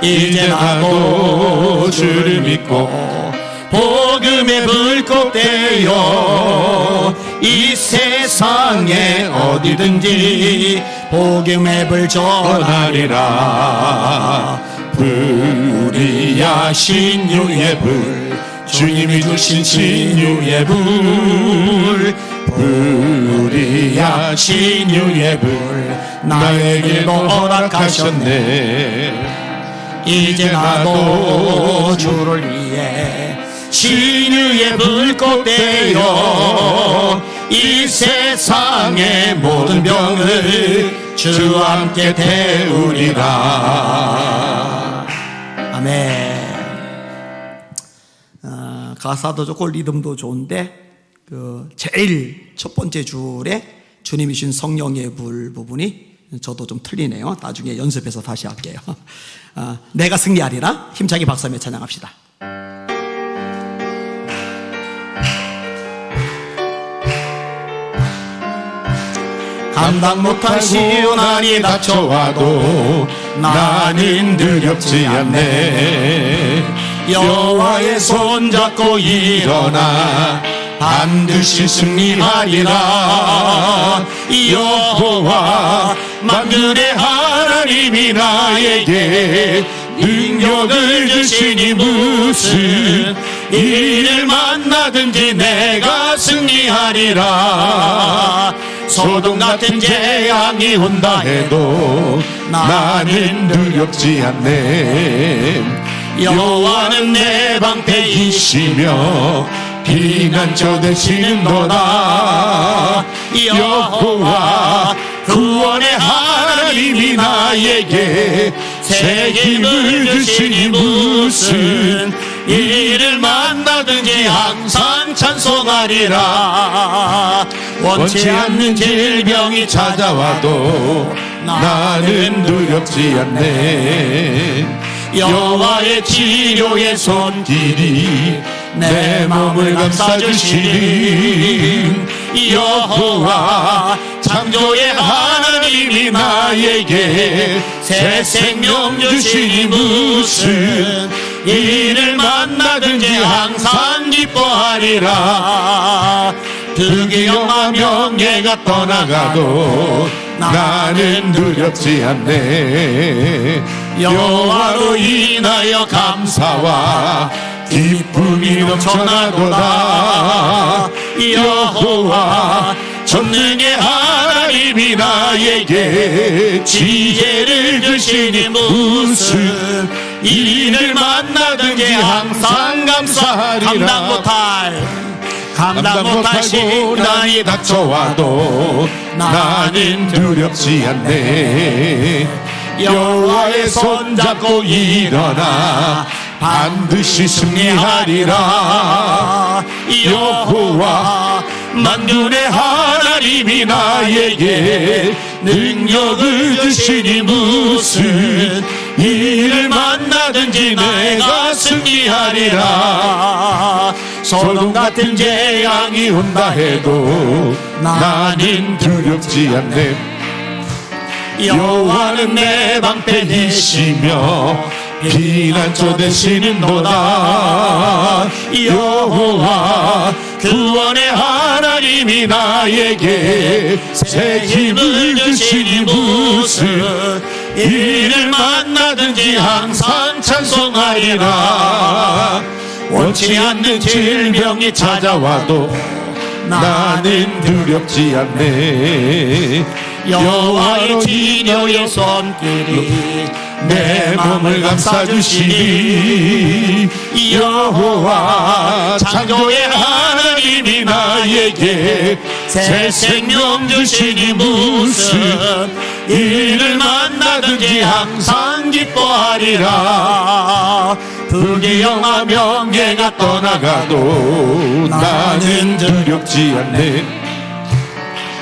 이제 나도 주를 믿고 복음의 불꽃되어 이 세상에 어디든지 복음의 불 전하리라. 불이야 신유의 불 주님이 주신 신유의 불 불이야 신유의 불 나에게도 허락하셨네. 이제 나도 주를 위해 신유의 불꽃되어 이 세상의 모든 병을 주와 함께 태우리라. 아멘. 가사도 좋고 리듬도 좋은데 제일 첫 번째 줄에 주님이 주신 성령의 불 부분이 저도 좀 틀리네요. 나중에 연습해서 다시 할게요. 내가 승리하리라. 힘차게 박수하며 찬양합시다. 감당 못한 시련이 닥쳐와도 나는 두렵지 않네. 여호와의 손 잡고 일어나 반드시 승리하리라. 여호와 만군의 하나님이 나에게 능력을 주시니 무슨 일을 만나든지 내가 승리하리라. 소돔 같은 재앙이 온다 해도 나는 두렵지 않네. 여호와는 내 방패이시며 피난처 되시는도다. 여호와 구원의 하나님이 나에게 새 힘을 주시니 무슨 일을 만나든지 항상 찬송하리라. 원치 않는 질병이 찾아와도 나는 두렵지 않네. 여호와의 치료의 손길이 내 몸을 감싸주시는 여호와 창조의 하나님이 나에게 새 생명 주시니 무슨 일을 만나든지 항상 기뻐하리라. 득이와 명예가 떠나가도 나는 두렵지 않네. 여호와로 인하여 감사와 기쁨이 넘쳐나도다. 여호와 전능의 하나님이 나에게 지혜를 주시니 무슨 일을 만나든지 항상 감사하리라. 감당 못할 시련이 닥쳐와도 나는 두렵지 않네. 여호와의 손잡고 일어나 반드시 승리하리라. 여호와 만군의 하나님이 나에게 능력을 주시니 무슨 일을 만나든지 내가 승리하리라. 소돔 같은 재앙이 온다 해도 나는 두렵지 않네. 여호와는 내 방패이시며 피난처 되시는도다. 여호와 구원의 하나님이 나에게 새 힘을 주시니 무슨 일을 만나든지 항상 찬송하리라. 원치 않는 질병이 찾아와도 나는 두렵지 않네. 여호와의 치료의 손길이 내 몸을 감싸주시니 여호와 창조의 하나님이 나에게 새 생명 주시니 무슨 일을 만나든지 항상 기뻐하리라. 불기영화 명예가 떠나가도 나는 두렵지 않네.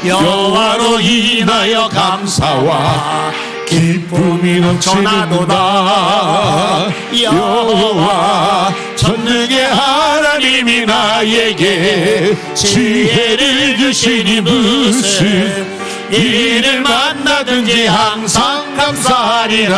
여호와로 인하여 감사와 기쁨이 넘쳐나도다. 여호와 전능의 하나님이 나에게 지혜를 주시니 무슨 일을 만나든지 항상 감사하리라.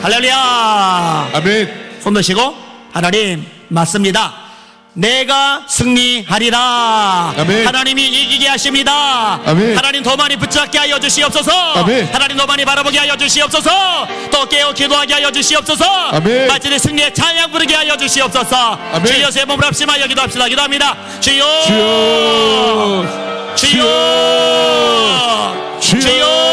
할렐루야. 아멘. 손 드시고 하나님 맞습니다. 내가 승리하리라. 아멘. 하나님이 이기게 하십니다. 아멘. 하나님 더 많이 붙잡게 하여 주시옵소서. 아멘. 하나님 더 많이 바라보게 하여 주시옵소서. 더 깨어 기도하게 하여 주시옵소서. 아멘. 마침내 승리의 찬양 부르게 하여 주시옵소서. 아멘. 주여 새 몸을 합심하여 기도합시다. 기도합니다. 주여 주여 주여 주여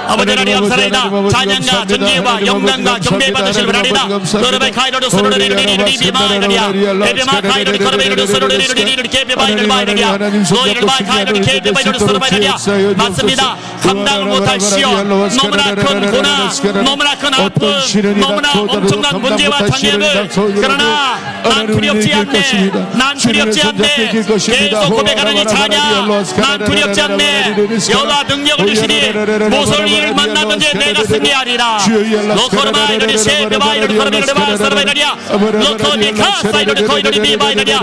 아버지 하나님 감사합니다. 찬양과 존귀와 영광과 경배 받으실 분하리다. 너르바이 카이로르 소르르리리리리 비마이리야 에비마 카이로르 코르베이로르 소르르리리리리 케비바이리야 노이르 바이 카이로르 케비바이로르 소르바이리야. 맞습니다. 감당을 못할 시험, 너무나 큰 고난, 너무나 큰 아픔, 너무나 엄청난 문제와 장애를, 그러나 난 두렵지 않네. 난 두렵지 않네. 계속 고백하는 이 찬양, 난 두렵지 않네. 여호와 능력을 주시니 무슨 일을 만나든지 내가 승리하리라. 로코르마 이르리 세베바 이르리 코르베르바 서르바이리야 로코비카 사이르리 코이르리 비바이리야.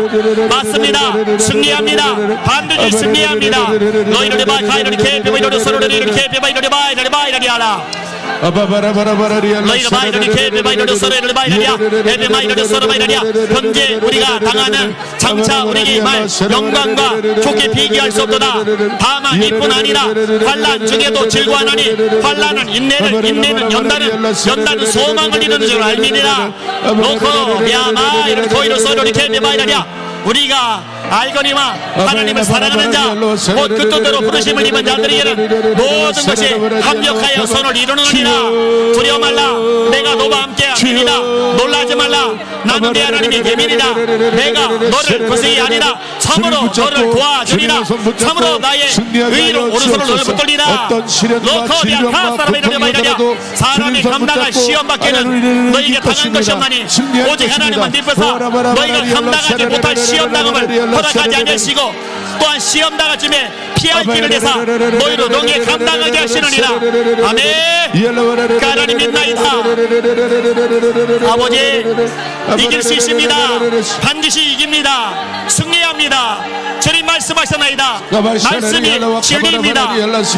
맞습니다. 승리합니다. 반드시 승리합니다. 너희를 바 카이르리 케비바이르리 서르르리 케비바이르리 바이리야라. 현재 우리가 당하는 장차 우리에게 말 영광과 좋게 비교할 수 없도다. 다만 이뿐 아니라 환난 중에도 즐거워하나니 환난은 인내는 연단은 소망을 이루는 줄 알미니라. 놓고 야마 이런 거이로 소리를 캐비바이라냐. 우리가 알거니와 하나님을 사랑하는 자 곧 그 뜻대로 부르심을 입은 자들에게는 모든 것이 합력하여 선을 이루느니라. 두려워 말라. 내가 너와 함께 함이니라. 놀라지 말라. 나는 내 하나님의 계민이다. 내가 너를 거스이 아니라 참으로 너를 도와주리라. 참으로 나의 의로 오른손을 너를 붙들리라. 로커비아 카사라베르바이라냐. 사람이 감당할 시험 밖에는 너에게 당한 것이 없나니 오직 하나님은 네 뜻사 너희가 감당하지 못할 시험 당함을 허락하지 않으시고 또한 시험 당할 쯤에 피할 길을 내사 너희로 능히 감당하게 하시느니라. 아멘. 그 하나님 믿나이다. 아버지 이길 수 있습니다. 반드시 이깁니다. 승리합니다. 주님 말씀 말씀하셨나이다. 말씀이 진리입니다.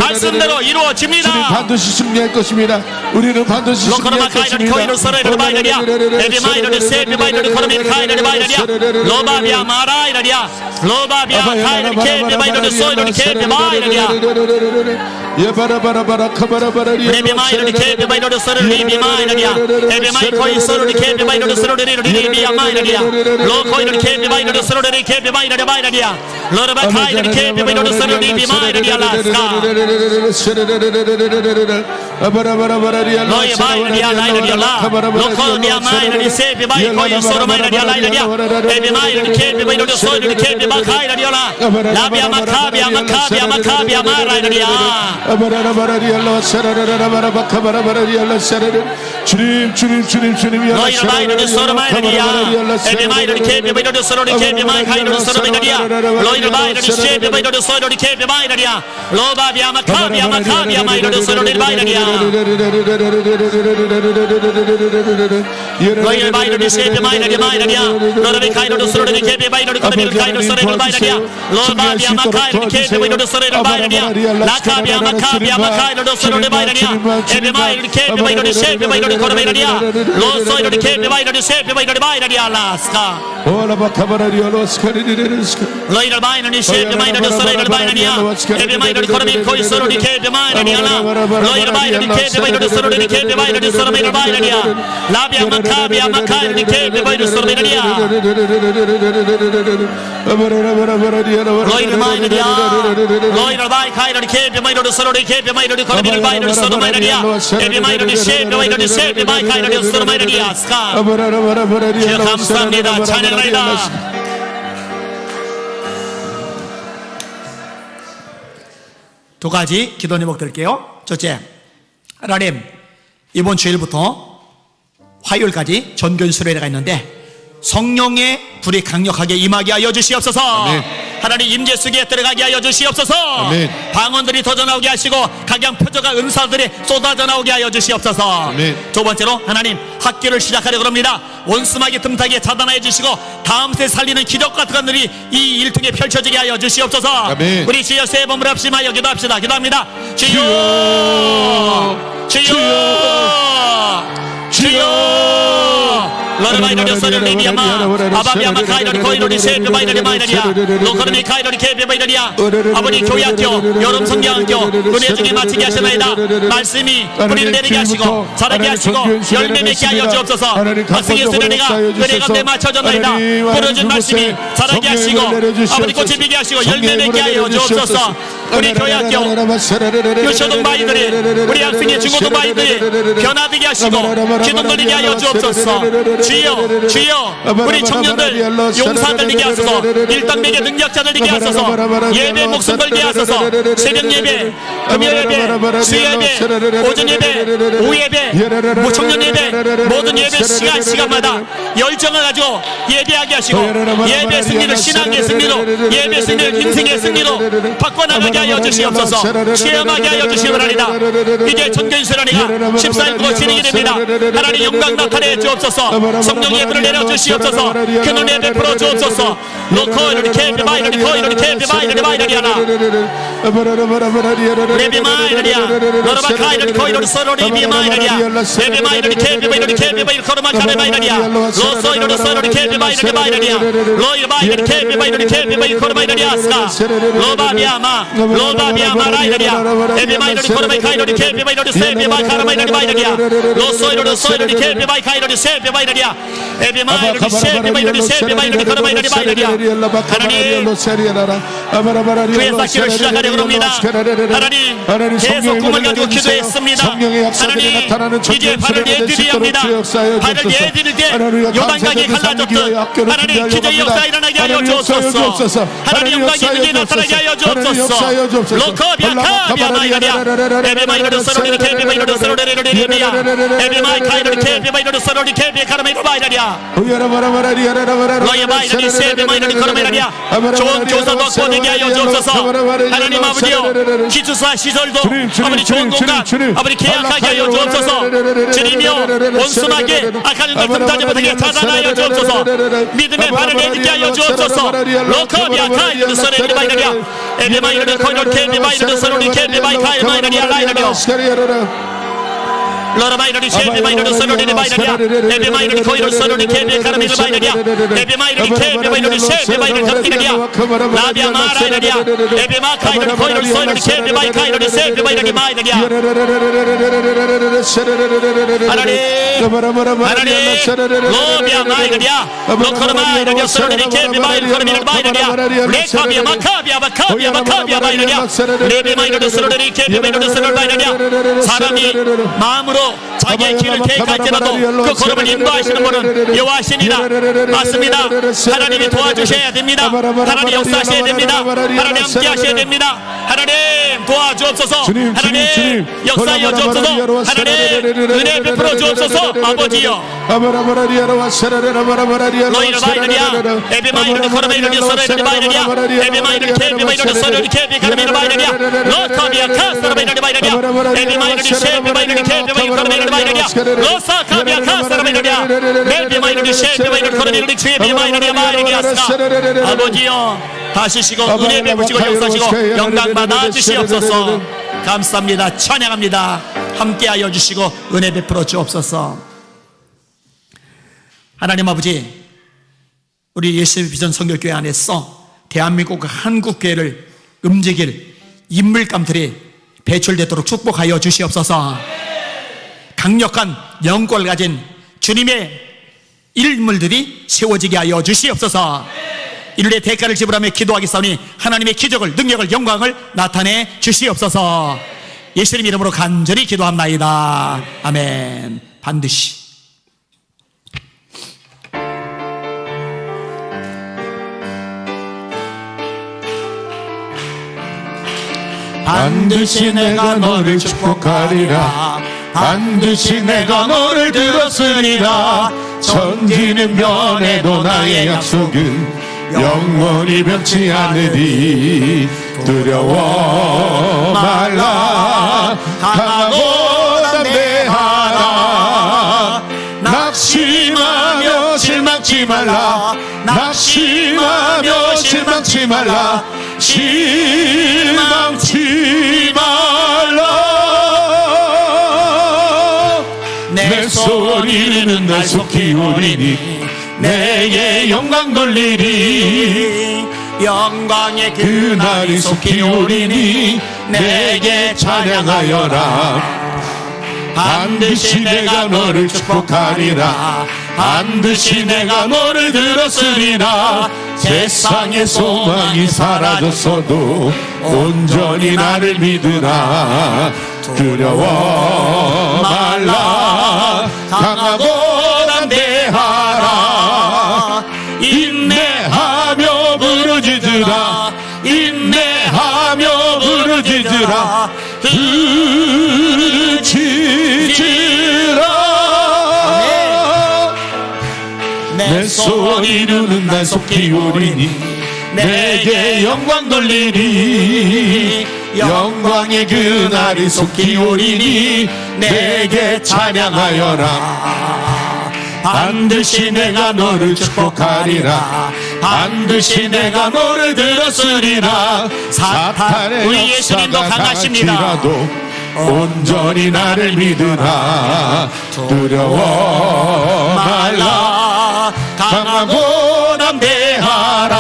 말씀대로 주님 이루어집니다. 반드시 승리할 것입니다. 우리는 반드시 승리할 로코르마 카이를 것입니다. 코이를 서로를 바이러리아 에비 마이러를 세비 마이러를 코르미 카이를 바이러리아 로바비아 마라이러리아 로바비아 카이를 케비 마이러를 소이를 케비 마이러리아 예바라바라바라 카바라바라리아 레비 마이러를 케비 마이러를 소를 리비 마이러리아 에비 마이 코이 소를 케비 마이러를 소를 리비아 마이러리아 로코이를 케비 마이러를 소를 케비 마이러리아 마이러리아 로르바 카이를 케비 마이러를 소를 리비 마이러리아 라스카 로이 마이러리아 라이러리아 라 로코리아 마이러리 세비 마이 코이 소로 마이러리아 라이러리아 에비 마이러리 케비 마이러를 소를 케비 마카이러리아 라 라비아 마카비아 마카비아 마카비아 마라이러리아 주님 너희를 마이러리 소로 마이러리아 에비 마이러리 케비 마이러리 소로리 케비 마카이러리 소로 마이러리아 너희를 마이러리 세비 마이러리 소로리 케비 마이러리아 로바비아 마카비아 마카비아 마이러리 소로리 마이러리아 너희를 마이러리 세비 마이러리 마이러리아 로라비 카이러리 소로리 케비 마이러리 코르비 카이러리 소로리 마이러리아 로바비아 마카이러리 케비 마이러리 소로리 마이러리아 라카비아 마카비아 마카이러리 소로리 마이러리아 에비 마이러리 케비 마이러리 세비 마이러리 코르비라리아 로소이러리 케비 마이러리 세비 마이러리 마이러리아 라스카 너희를 마이너리 세비 마이너리 소리를 마이너리아 에비 마이너리 코르비 코이 소로리 케비 마이너리아나 너희를 마이너리 케비 마이너리 소로리 케비 마이너리 소로리 마이너리아 라비아 마카비아 마카이너리 케비 마이너리 소로리라리아 너희를 마이너리아 너희를 마이카이너리 케비 마이너리 소로리 케비 마이너리 코르비 마이너리 소로 마이너리아 에비 마이너리 세비 마이너리 세비 마이카이너리 소로 마이너리아 스카 주여 감사합니다. 찬양합니다. 두 가지 기도 제목 드릴게요. 첫째, 하나님, 이번 주일부터 화요일까지 전교인 수련회가 있는데 성령의 불이 강력하게 임하게 하여 주시옵소서. 아멘. 하나님 임재 속에 들어가게 하여 주시옵소서. 아멘. 방언들이 터져 나오게 하시고 각양 표적과 은사들이 쏟아져 나오게 하여 주시옵소서. 아멘. 두 번째로 하나님 학교를 시작하려고 합니다. 원수마귀 틈타게 차단하여 주시고 다음 세 살리는 기적 같은 것들이 이 일 통해 펼쳐지게 하여 주시옵소서. 아멘. 우리 주여 세 번을 합심하여 기도합시다. 기도합니다. 주여 주여 로르마이너리 소리를 미야마 아바비아마 카이너리 코이너리 세비 마이너리 마이너리아 로커르미 카이너리 케비 마이너리아 아버지 교회학교 여름 성경학교 은혜 중에 마치게 하시나이다. 말씀이 뿌리를 내리게 하시고 자라게 하시고 열매 맺게 하여 주옵소서. 학생의 수련회가 은혜 가운데 맞춰졌나이다. 뿌려준 말씀이 자라게 하시고 아버지 꽃이 피게 하시고 열매 맺게 하여 주옵소서. 우리 교회학교 유초등 마이들이 우리 학생의 중고등 마이들이 변화되게 하시고 기도 돌리게 하여 주옵소서. 주여 주여 우리 청년들 용사들 되게 하소서. 일당백의 능력자들 되게 하소서. 예배 목숨 걸게 하소서. 새벽 예배 금요 예배 수요 예배 오전 예배 오후 예배 청년 예배 모든 예배 시간마다 열정을 가지고 예배하게 하시고 예배 승리를 신앙의 승리로 예배 승리를 인생의 승리로 바꿔나가게 하여 주시옵소서. 체험하게 하여 주시오라리다. 이제 전교인 수련회가 14일부터 진행이 됩니다. 하나님 영광 나타내 주옵소서. 성령의 불을 내려주시옵소서. 그는 예배 풀어 주옵소서. 로코이너리 케비 마이너리 코이너리 케비 마이너리 마이너리아나 레비 마이너리아 로르바 카이너리 코이너리 소로리 비 마이너리아 레비 마이너리 케비 마이너리 케비 마이너리 코르마 카레 마이너리아 로소이너리 소로리 케비 마이너리 마이너리아 로이 마이너리 케비 마이너리 케비 마이너리 코르 마이너리아 스카 로바비아마 라이너리아 레비 마이너리 코르마 카이너리 케비 마이너리 세비 마이카라 마이너리 마이너리아 로소이너리 소이너리 케비 마이 카이너리 세비 마이너리아 에비 마이너리 세비 마이너리 세비 마이너리 코르 마이너리 마이너리아 하나님 그의 쌓기를 시작하려고 합니다. 하나님 계속 꿈을 가지고 기도했습니다. 하나님 이제 발을 내디뎌야 합니다. 발을 내디딜 때 요단강이 갈라졌듯 하나님 기적의 역사 일어나게 하여 주옵소서. 하나님 영광의 눈이 나타나게 하여 주옵소서. 로커비아카비아 마이너리아 에비 마이너리 서로리 케비 마이너리 서로리 리리리리아 에비 마이카이너리 케비 마이너리 서로리 케비 카라마이너 마이너리아 로이 마이너리 세비 마이너리 코르마이너리아 좋은 교사도 얻고 되게 하여 주옵소서. 하나님 아버지여, 기숙사 시설도 아버지 좋은 공간 아버지 계약하게 하여 주옵소서. 주님이여, 온순하게 악한 걸 틈타지 못하게 자산하여 주옵소서. 믿음의 발을 내딛게 하여 주옵소서. 로커비아 카이드 소레리 바이너리아 에비마이너리 코이너 케비마이너리 소로리 케비마이 카이마이너리아 라이너리오 로라바이너리 쉐비마이너리 소로리 바이너리아 에비마이너리 코이너 소로리 케비 카라미르 바이너리아 에비마이너리 케비마이너리 쉐비마이너리 카라미르리아 라비아 마라이너리아 에비마 카이너리 코이너 소로리 케비마이 카이너리 쉐비마이너리 마이너리아 하나님 로비아 마이너리아 로커르 마이너리아 소로리 케비마이너리 카라미르 바이너리아 레카비아 마카비아 마카비아 마카비아 바이너리아 레비마이너리 소로리 케비마이너리 소로리 바이너리아 사람이 마음으로 자기의 길을 계획할지라도 그 걸음을 인도하시는 분은 여호와시니라. 맞습니다. 하나님이 도와주셔야 됩니다. 하나님 역사하셔야 됩니다. 하나님 함께 하셔야 됩니다. 하나님 도와주옵소서. 하나님 역사하여 주옵소서. 하나님 은혜 베풀어 주옵소서. 아버지여 로이르 바이너리아 에비마이너리 코르메이너리 소레리 바이너리아 에비마이너리 케비마이너리 소레리 케비 카르미르 바이너리아 로카비아 카스라바이너리 바이너리아 에비마이너리 쉐비마이너리 케비마이너리 코르메이너리 바이너리아 로사카비아 카스라바이너리아 메비마이너리 쉐비마이너리 코르메이너리 케비마이너리 바이너리아스가 아버지여 다시시고 은혜 베푸시고 역사시고 영광 받아 주시옵소서. 감사합니다. 찬양합니다. 함께하여 주시고 은혜 베풀어 주옵소서. 하나님 아버지, 우리 예수의 비전 선교교회 안에서 대한민국 한국교회를 움직일 인물감들이 배출되도록 축복하여 주시옵소서. 강력한 영권을 가진 주님의 인물들이 세워지게 하여 주시옵소서. 인류의 대가를 지불하며 기도하겠사오니 하나님의 기적을, 능력을, 영광을 나타내 주시옵소서. 예수님 이름으로 간절히 기도합나이다. 아멘. 반드시 반드시 내가 너를 축복하리라. 반드시 내가 너를 들었으리라. 천지는 변해도 나의 약속은 영원히 변치 않으리. 두려워 말라. 강하고 담대하라. 낙심하며 실망치 말라. 낙심하며 실망치 말라. 실망치 말라. 내 소원 이루는 날 속히 오리니 내게 영광 돌리리. 영광의 그날이 속히 오리니 내게 찬양하여라. 반드시 내가 너를 축복하리라. 반드시 내가 너를 들었으리라. 세상의 소망이 사라졌어도 온전히 나를 믿으라. 두려워 말라. 강하고 담대하라. 인내하며 부르짖으라. 인내하며 부르짖으라. 부르짖으라. 내 소원 이루는 날 속히 오리니 내게 영광 돌리리. 영광의 그날이 속히 오리니 내게 찬양하여라. 반드시 내가 너를 축복하리라. 반드시 내가 너를 들었으리라. 사탄의 우리 예수님도 역사가 강하십니다. 강할지라도 온전히 나를 믿으라. 두려워 말라. 강하고 담대하라.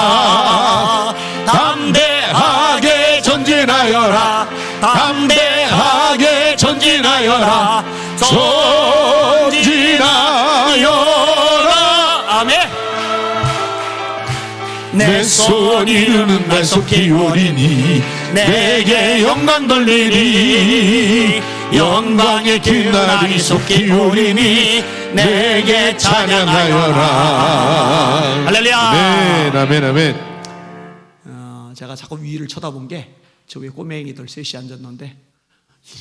담대하게 전진하여라. 담대하게 전진하여라. 전진하여라. 아멘. 내 소원 이루는 날 속히 오리니 내게 영광 돌리리. 영광의 그날이 속히 오리니 내게 찬양하여라. 할렐루야. 아멘 아멘 아멘. 제가 자꾸 위를 쳐다본 게 저 위에 꼬맹이들 셋이 앉았는데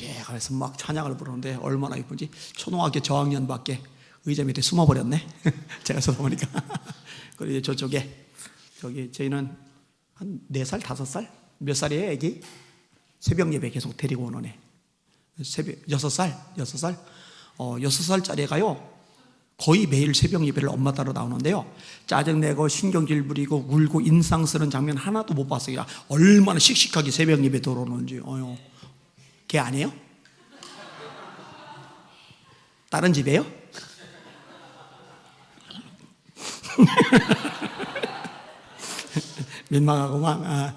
이래 가면서 막 찬양을 부르는데 얼마나 이쁜지. 초등학교 저학년밖에 의자 밑에 숨어버렸네. 제가 쳐다보니까. 그리고 저쪽에 저기 저희는 한 4살, 5살? 몇 살이에요, 애기? 새벽 예배 계속 데리고 오는 애. 6살? 6살짜리 애가요, 거의 매일 새벽 예배를 엄마 따라 나오는데요, 짜증내고 신경질 부리고 울고 인상 쓰는 장면 하나도 못 봤어요. 얼마나 씩씩하게 새벽 예배 들어오는지. 걔 아니에요? 다른 집이에요? 민망하구만.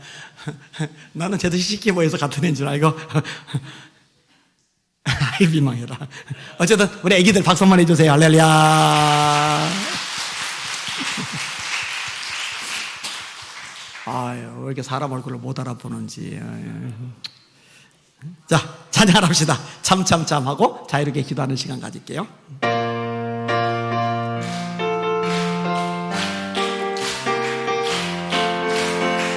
나는 쟤도 씩씩해 보여서 같은 애인 줄 알고. 아이, 민망해라. 어쨌든 우리 애기들 박수 한번 해주세요. 할렐루야. 아유, 왜 이렇게 사람 얼굴을 못 알아보는지. 자, 찬양합시다. 참참참 하고 자유롭게 기도하는 시간 가질게요.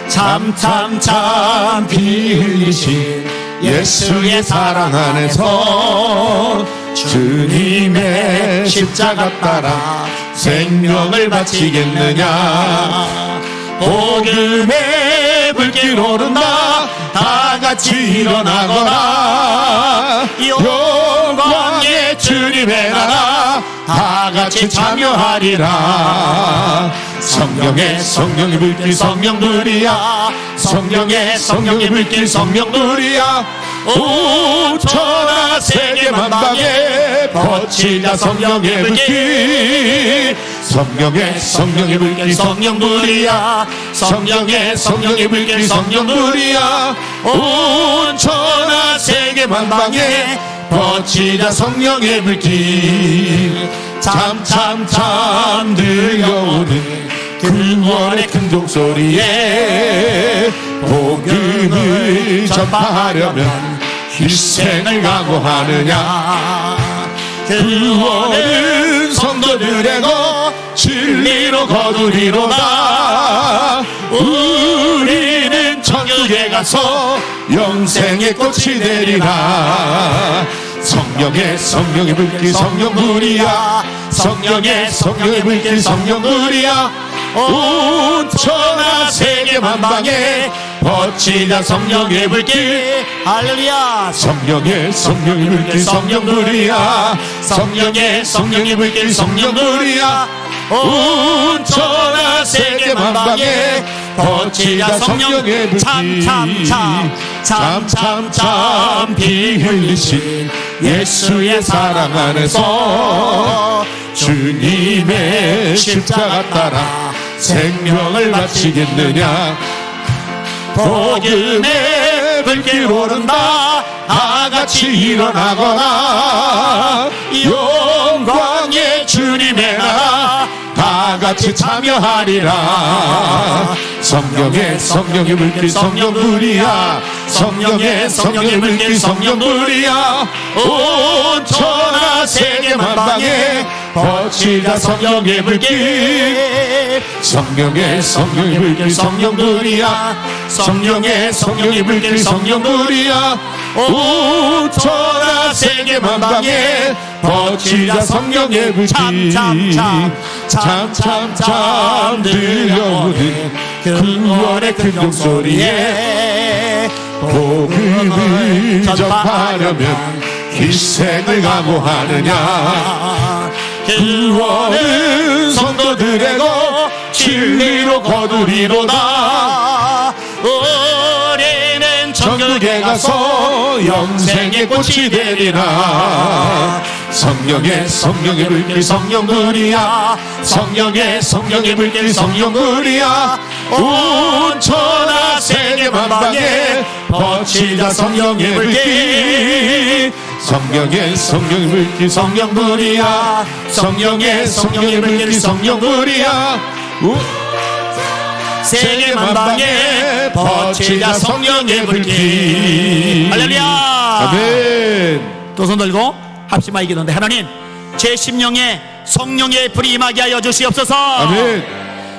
참참참 피 흘리신 예수의 사랑 안에서 주님의 십자가 따라 생명을 바치겠느냐. 복음의 불길 오른다 다 같이 일어나거라. 영광의 주님의 나라 다 같이 참여하리라. 성령의 불길 성령들이야. 성령의 불길 성령들이야. 온 천하 세계 만방에 퍼치자 성령의 불길. 성령의 불길 성령들이야. 성령의 불길 성령들이야. 온 천하 세계 만방에 퍼치자 성령의 불길. 참참참 들려오는 구원의 큰 종소리에 복음을 전파하려면 희생을 각오하느냐. 구원은 성도들에고 진리로 거두리로다. 우리는 천국에 가서 영생의 꽃이 되리라. 성령의 불길 성령들이야. 성령의 불길 성령들이야. 온 천하 세계 만방에 퍼치자 성령의 불길. 할렐루야. 성령의 불길 성령들이야. 성령의 불길 성령들이야. 온 천하 세계 만방에 퍼치자 성령의 불길. 참참참 피 흘리신 예수의 사랑 안에서 주님의 십자가 따라 생명을 바치겠느냐. 복음의 불길 오른다 다 같이 일어나거라. 영광의 주님의 나라 다 같이 참여하리라. 성령의 불길 성령들이야. 성령의 불길 성령들이야. 온 천하 세계 만방에 퍼치자 성령의 불길. 성령의 불길 성령들이야. 성령의 불길 성령들이야. 온 천하 세계 만방에 퍼치자 성령의 불길. 참참참 들려오는 구원의 큰 종소리에 복음을 전파하려면 희생을 각오하느냐. 구원은 성도들에고 진리로 거두리로다. 우리는 천국에 가서 영생의 꽃이 되리라. 성령의 불길 성령들이야. 성령의 불길 성령들이야. 온 천하 세계 만방에 퍼치자 성령의 불길. 성령의 불길 성령들이야. 성령의 불길 성령들이야. 세계 만방에 퍼치자 성령의 불길. 할렐루야. 아멘. 두 손 들고 합심하여 기도하는데, 하나님, 제 심령에 성령의 불이 임하게 하여 주시옵소서. 아멘.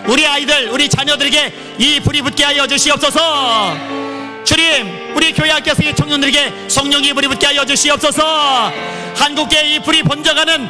우리 아이들, 우리 자녀들에게 이 불이 붙게 하여 주시옵소서. 주님, 우리 교회 학교생의 청년들에게 성령의 불이 붙게 하여 주시옵소서. 한국에 이 불이 번져가는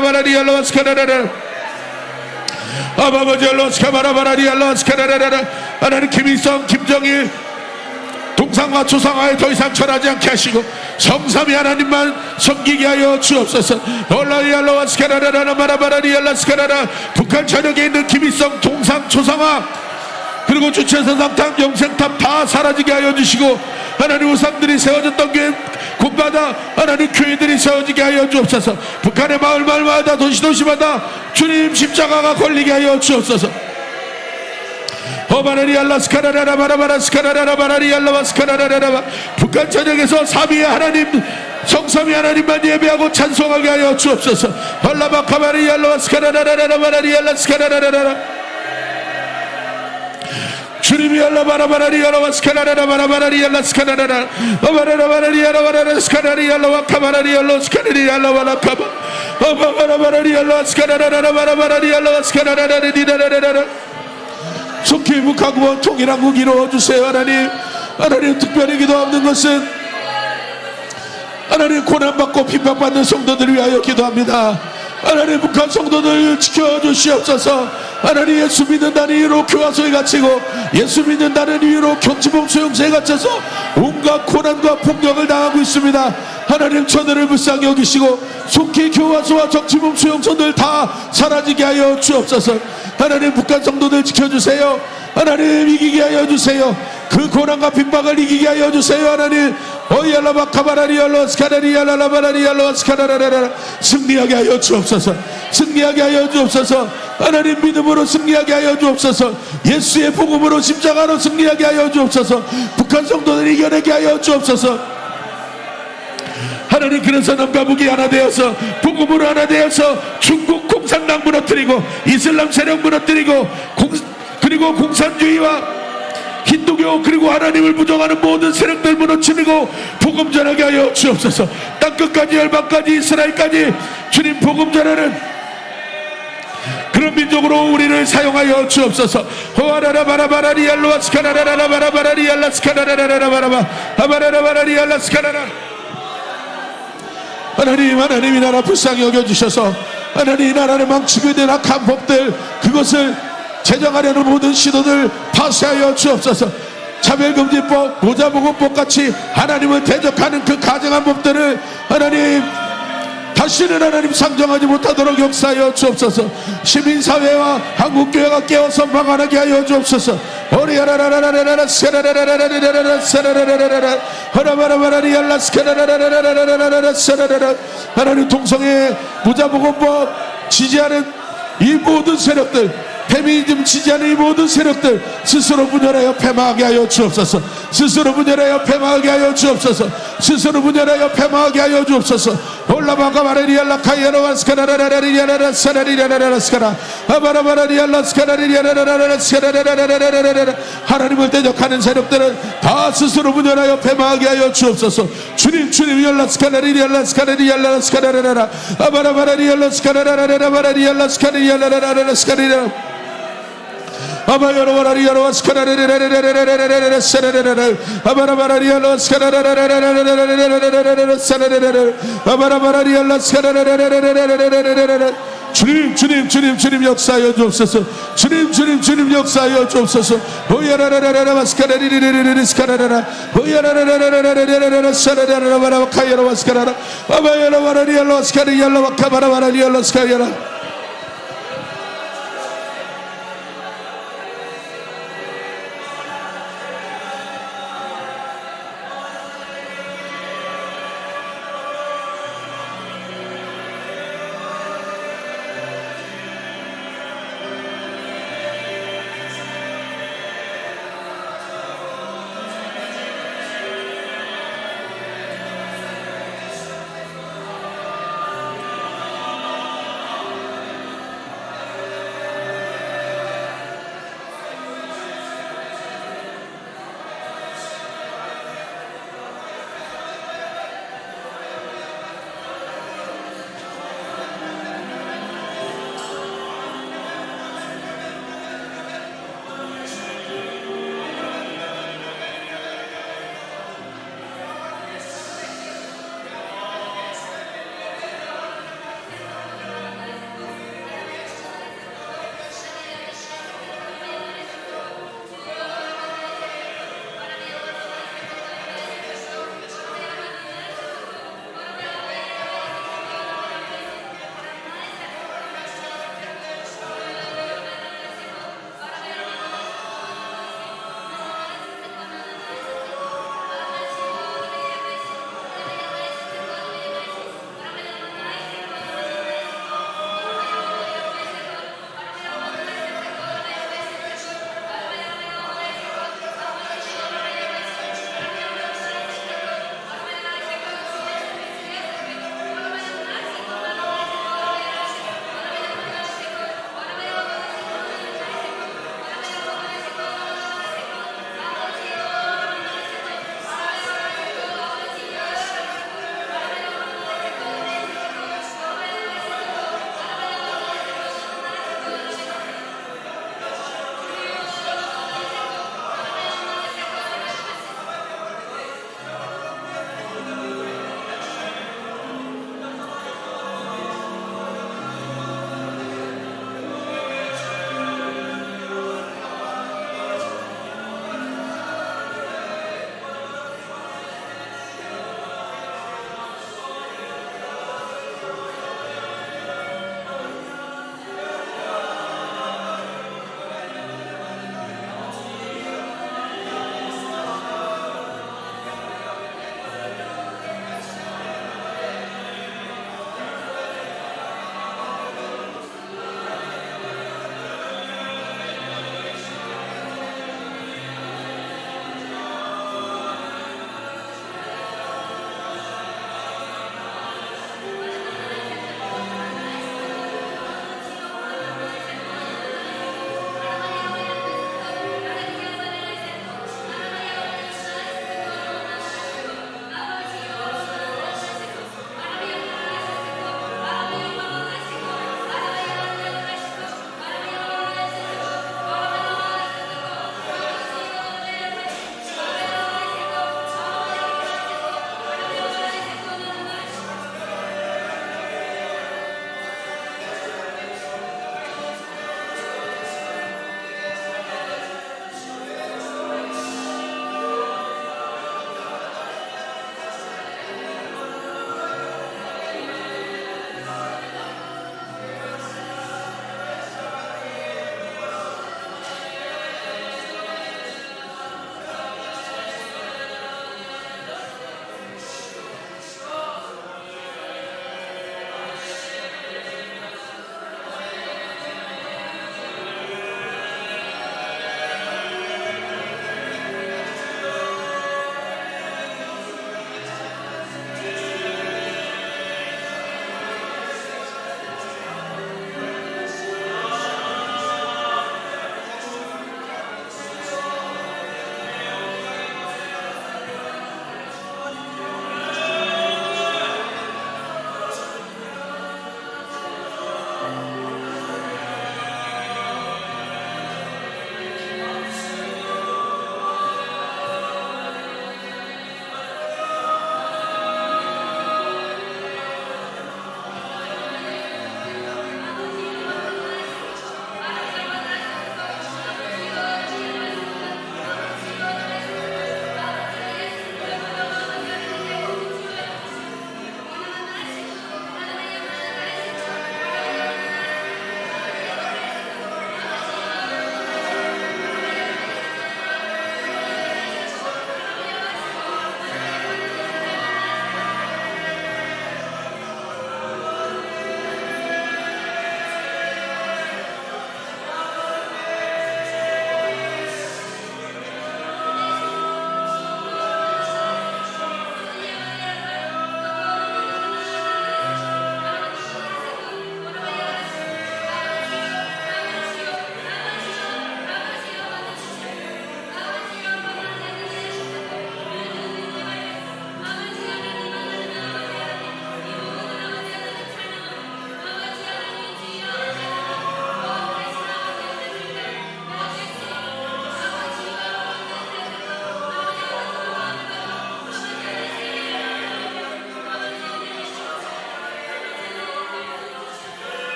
바라바라리알라 스카라라라 아바바젤로 스카바라바라리알라 스카라라라 하나님 김일성 김정일 동상과 조상화에 더 이상 절하지 않게 하시고 성삼위 하나님만 섬기게 하여 주옵소서. 올라리알라 스카라라라 바라바라리알라 스카라라 북한 전역에 있는 김일성 동상 조상화 그리고 주체선 상탑 영생탑 다 사라지게 하여 주시고 하나님 우상들이 세워졌던 교회 곳마다 하나님 교회들이 세워지게 하여 주옵소서. 북한의 마을마다 도시마다 주님 십자가가 걸리게 하여 주옵소서. 오바라리알라 스카라라라 바라바라 스카라라라 바라리알라 스카라라라 북한 전역에서 삼위의 하나님 성삼위 하나님만 예배하고 찬송하게 하여 주옵소서. 발라바카바리알라 스카라라라 바라리알라 스카라라라 주님이 알라 바라바라리알라 스카라라라 바라바라리알라 스카라라라 바라바라리알라 바라라 스카라리알라 카바라리알라 스카라리알라 바라카바 바라바라리알라 스카라라라 바라바라리알라 스카라라라리라라라라 속히 북한과 통일한국 이루어주세요. 하나님 특별히 기도하는 것은 하나님 고난받고 핍박받는 성도들을 위하여 기도합니다. 하나님 북한 성도들 지켜주시옵소서. 하나님 예수 믿는다는 이유로 교화소에 갇히고 예수 믿는다는 이유로 경치봉 수용소에 갇혀서 온갖 고난과 폭력을 당하고 있습니다. 하나님 저들을 불쌍히 여기시고 속히 교화소와 정치봉 수용소들 다 사라지게 하여 주옵소서. 하나님 북한 성도들 지켜주세요. 하나님 이기게 하여 주세요. 그 고난과 핍박을 이기게 하여 주세요. 하나님 오이알라바카바라리알로 스카라리알라바라리알로 스카라라라라 승리하게 하여 주옵소서. 승리하게 하여 주옵소서. 하나님 믿음으로 승리하게 하여 주옵소서. 예수의 복음으로 십자가로 승리하게 하여 주옵소서. 북한 성도들 이겨내게 하여 주옵소서. 하나님 그래서 남과 북이 하나 되어서 복음으로 하나 되어서 중국 공산당 무너뜨리고 이슬람 세력 무너뜨리고 그리고 공산주의와 힌두교 그리고 하나님을 부정하는 모든 세력들 무너뜨리고 복음 전하게 하여 주옵소서. 땅끝까지 열방까지 이스라엘까지 주님 복음 전하는 그런 민족으로 우리를 사용하여 주옵소서. 호아라라 바라바라리알로와 스카라라라 바라바라리알라 스카라라라 바라바 아바라라바라리알라 스카라라 하나님 이 나라 불쌍히 여겨주셔서 하나님 이 나라를 망치고 있는 악한 법들 그것을 제정하려는 모든 시도들 파쇄하여 주옵소서. 차별금지법 모자보건법 같이 하나님을 대적하는 그 가증한 법들을 하나님 다시는 하나님 상정하지 못하도록 역사하여 주옵소서. 시민사회와 한국교회가 깨어서 방한하게 하여 주옵소서. 오리아라라라라라라 세라라라라라라라 세라라라라라 하라바라바라리알라 스카라라라라라라라라 세라라라 하나님 동성애 무자보건법 지지하는 이 모든 세력들 페미니즘 지지하는 이 모든 세력들 스스로 분열하여 패망하게 하여 주옵소서. 스스로 분열하여 패망하게 하여 주옵소서. 스스로 분열하여 패망하게 하여 주옵소서. 올라바가 바라리알라 카이아라와 스카라라라리아라라 사라리라라라 스카라 아바라바라리알라 스카라리아라라라 스카라라라라라라 하나님을 대적하는 세력들은 다 스스로 분열하여 패망하게 하여 주옵소서. 주님 열라 스카라리알라 스카라리알라 스카라라라 아바라바라리알라 스카라라라라 바라리알라 스카리알라라라 스카리라 아바야로바라리아로 스카라라라라라라라라라라 사라라라라 아바라바라리알로 스카라라라라라라라라라라라 사라라라라 아바라바라리알라 스카라라라라라라라라라라 주님 역사하여 주옵소서. 주님 역사하여 주옵소서. 오야라라라라라 스카라리리리리리 스카라라라 오야라라라라라라라라 사라라라라 바라카야로 스카라라 아바야로바라리알로 스카리알로 카바라바라리알로 스카야라